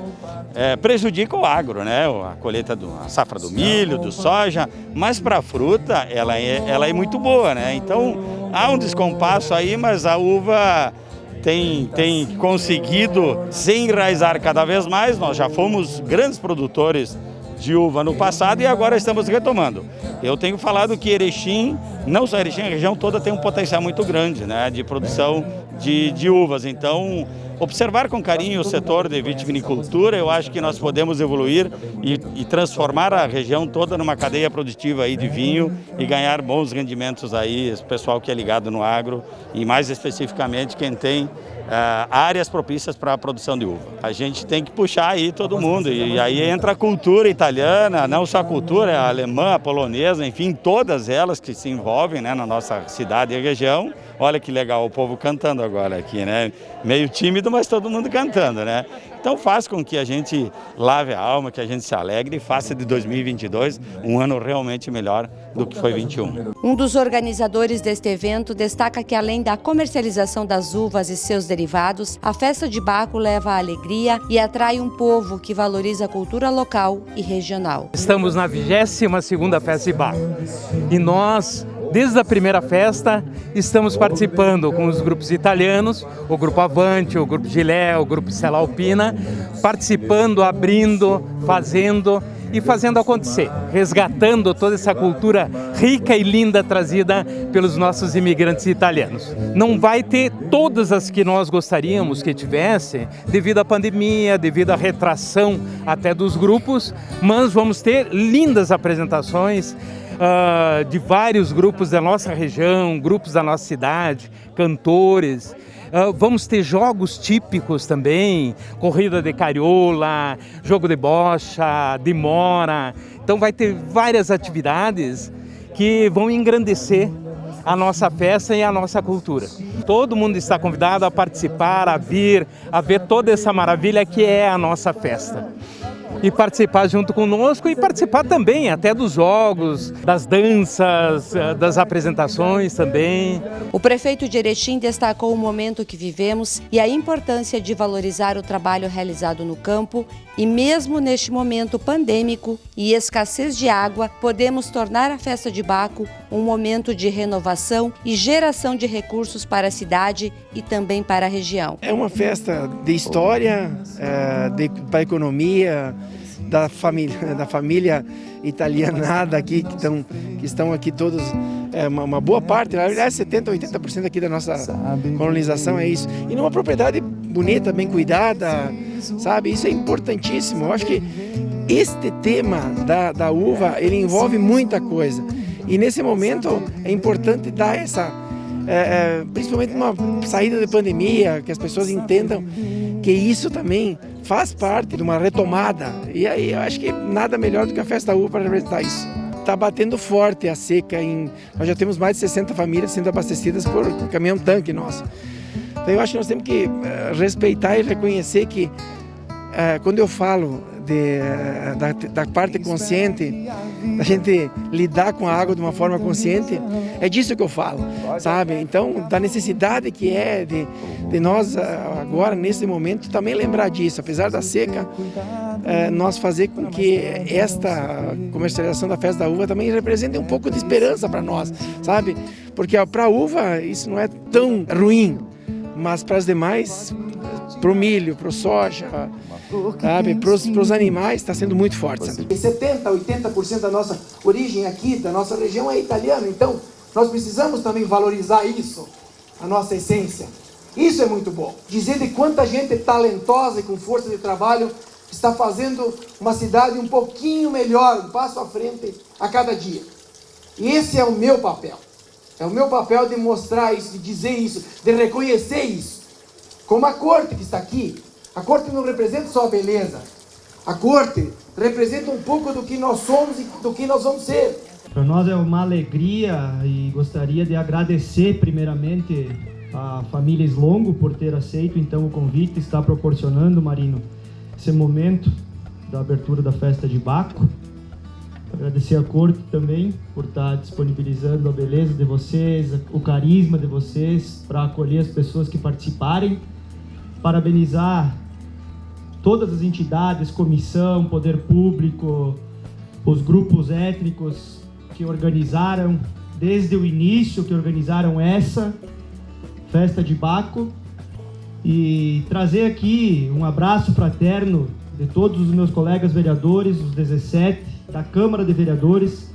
prejudica o agro, né? A colheita a safra do milho, do soja, mas para a fruta ela é muito boa, né? Então há um descompasso aí, mas a uva tem conseguido se enraizar cada vez mais. Nós já fomos grandes produtores de uva no passado e agora estamos retomando. Eu tenho falado que Erechim, não só Erechim, a região toda tem um potencial muito grande, né, de produção de uvas. Então, observar com carinho o setor de vitivinicultura, eu acho que nós podemos evoluir e transformar a região toda numa cadeia produtiva aí de vinho e ganhar bons rendimentos aí, esse pessoal que é ligado no agro e mais especificamente quem tem áreas propícias para a produção de uva. A gente tem que puxar aí todo mundo e aí entra a cultura italiana, não só a cultura, a alemã, a polonesa, enfim, todas elas que se envolvem, né, na nossa cidade e região. Olha que legal o povo cantando agora aqui, né? Meio tímido, mas todo mundo cantando, né? Então faz com que a gente lave a alma, que a gente se alegre e faça de 2022 um ano realmente melhor do que foi 21. Um dos organizadores deste evento destaca que além da comercialização das uvas e seus derivados, a Festa de Baco leva a alegria e atrai um povo que valoriza a cultura local e regional. Estamos na 22ª Festa de Baco e nós, desde a primeira festa, estamos participando com os grupos italianos, o Grupo Avante, o Grupo Gilé, o Grupo Stella Alpina, participando, abrindo, fazendo e fazendo acontecer, resgatando toda essa cultura rica e linda trazida pelos nossos imigrantes italianos. Não vai ter todas as que nós gostaríamos que tivesse, devido à pandemia, devido à retração até dos grupos, mas vamos ter lindas apresentações de vários grupos da nossa região, grupos da nossa cidade, cantores. Vamos ter jogos típicos também, corrida de cariola, jogo de bocha, de mora. Então vai ter várias atividades que vão engrandecer a nossa festa e a nossa cultura. Todo mundo está convidado a participar, a vir, a ver toda essa maravilha que é a nossa festa. E participar junto conosco e participar também até dos jogos, das danças, das apresentações também. O prefeito de Erechim destacou o momento que vivemos e a importância de valorizar o trabalho realizado no campo e mesmo neste momento pandêmico e escassez de água, podemos tornar a Festa de Baco um momento de renovação e geração de recursos para a cidade e também para a região. É uma festa de história, para a economia, da família italianada aqui, que estão aqui todos, uma boa parte, na verdade 70%, 80% aqui da nossa colonização é isso. E numa propriedade bonita, bem cuidada, sabe? Isso é importantíssimo. Eu acho que este tema da uva, ele envolve muita coisa. E nesse momento é importante dar essa, principalmente numa saída de pandemia, que as pessoas entendam que isso também faz parte de uma retomada. E aí eu acho que nada melhor do que a Festa da Uva para representar isso. Está batendo forte a seca, nós já temos mais de 60 famílias sendo abastecidas por caminhão-tanque nosso. Então eu acho que nós temos que respeitar e reconhecer que quando eu falo da parte consciente, da gente lidar com a água de uma forma consciente, é disso que eu falo, sabe? Então, da necessidade que é de nós agora, nesse momento, também lembrar disso. Apesar da seca, nós fazer com que esta comercialização da Festa da Uva também represente um pouco de esperança para nós, sabe? Porque para a uva isso não é tão ruim, mas para as demais, para o milho, para o soja, sabe, para os animais está sendo muito forte. Sabe? 70%, 80% da nossa origem aqui, da nossa região é italiana, então nós precisamos também valorizar isso, a nossa essência. Isso é muito bom. Dizer de quanta gente talentosa e com força de trabalho está fazendo uma cidade um pouquinho melhor, um passo à frente a cada dia. E esse é o meu papel. É o meu papel de mostrar isso, de dizer isso, de reconhecer isso. Como a corte que está aqui, a corte não representa só a beleza. A corte representa um pouco do que nós somos e do que nós vamos ser. Para nós é uma alegria e gostaria de agradecer primeiramente a família Slongo por ter aceito então o convite, está proporcionando, Marino, esse momento da abertura da Festa de Baco. Agradecer a corte também por estar disponibilizando a beleza de vocês, o carisma de vocês para acolher as pessoas que participarem. Parabenizar todas as entidades, comissão, poder público, os grupos étnicos que organizaram, desde o início, que organizaram essa Festa de Baco, e trazer aqui um abraço fraterno de todos os meus colegas vereadores, os 17 da Câmara de Vereadores,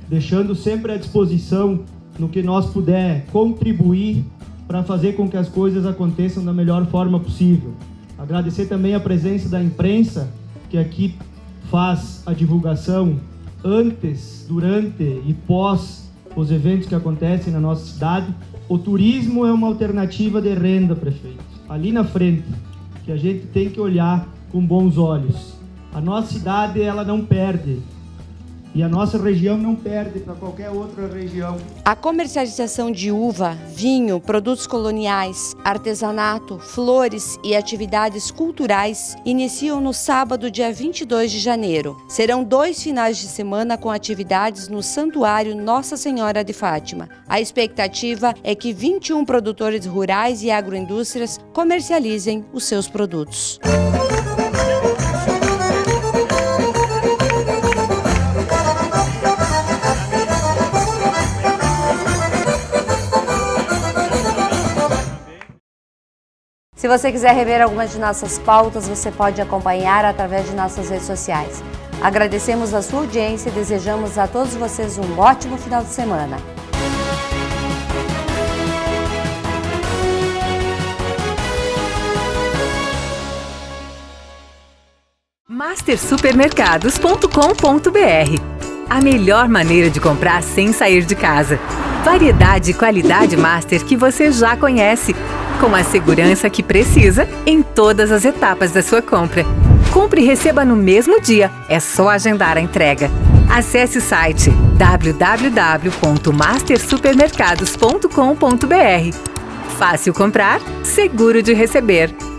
deixando sempre à disposição no que nós puder contribuir para fazer com que as coisas aconteçam da melhor forma possível. Agradecer também a presença da imprensa, que aqui faz a divulgação antes, durante e pós os eventos que acontecem na nossa cidade. O turismo é uma alternativa de renda, prefeito. Ali na frente, que a gente tem que olhar com bons olhos. A nossa cidade, ela não perde. E a nossa região não perde para qualquer outra região. A comercialização de uva, vinho, produtos coloniais, artesanato, flores e atividades culturais iniciam no sábado, dia 22 de janeiro. Serão 2 finais de semana com atividades no Santuário Nossa Senhora de Fátima. A expectativa é que 21 produtores rurais e agroindústrias comercializem os seus produtos. Se você quiser rever algumas de nossas pautas, você pode acompanhar através de nossas redes sociais. Agradecemos a sua audiência e desejamos a todos vocês um ótimo final de semana. mastersupermercados.com.br. A melhor maneira de comprar sem sair de casa. Variedade e qualidade Master que você já conhece, com a segurança que precisa em todas as etapas da sua compra. Compre e receba no mesmo dia, é só agendar a entrega. Acesse o site www.mastersupermercados.com.br. Fácil comprar, seguro de receber.